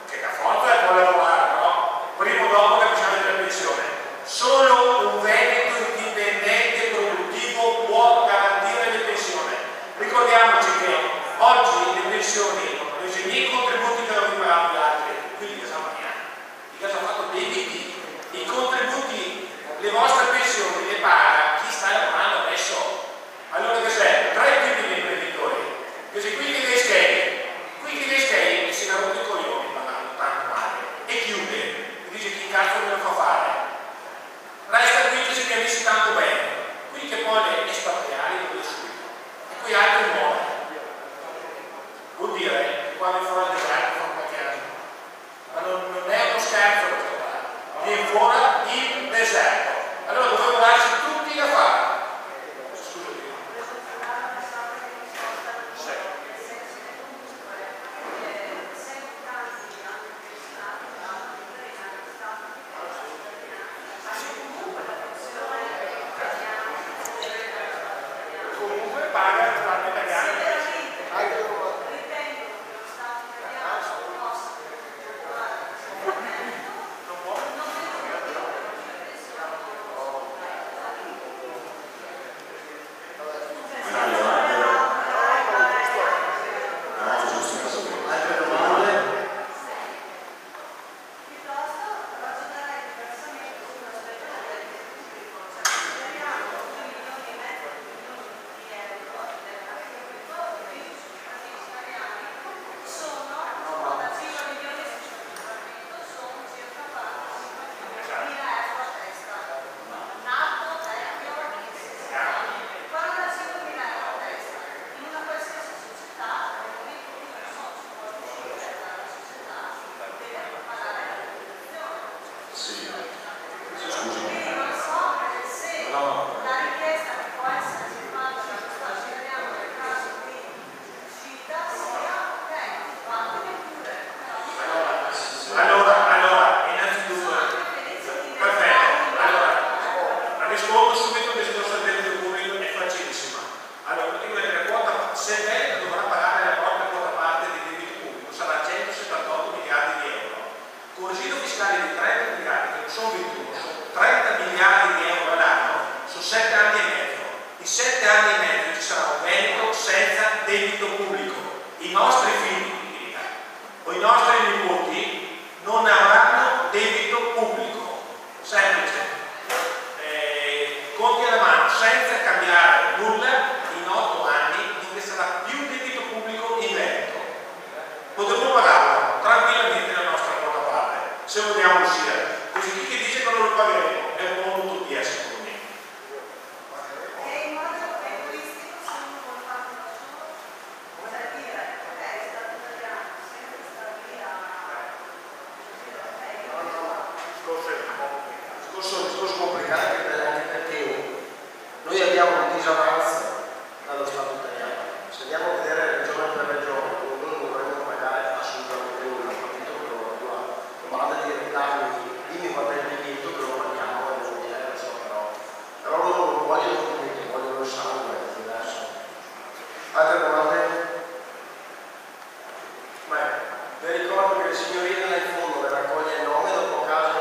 che da forza vuole lavorare, però prima o dopo che bisogna della pensione, solo un Veneto indipendente produttivo può garantire le pensioni. Ricordiamoci che oggi le pensioni, i miei contributi che non mi pagano gli altri, quindi casa mia, di casa ho fatto debiti, i contributi, le vostre pensioni le paga chi sta lavorando adesso. Allora che serve? Tre tipi di imprenditori, che se qui che dei schei e si dà un coglioni pagando tanto male e chiude, e dice chi cazzo me lo fa fare, resta qui che si chiamissi tanto bene, qui che poi le espatriali lo vedo subito e qui altri muore. Vuol dire che quando fuori il deserto fa qualche anno, ma non è uno scherzo questo qua, viene fuori il deserto, allora dovevo darci tutti da fare. Vi ricordo che il signorino nel fondo le raccoglie il nome, dopo casa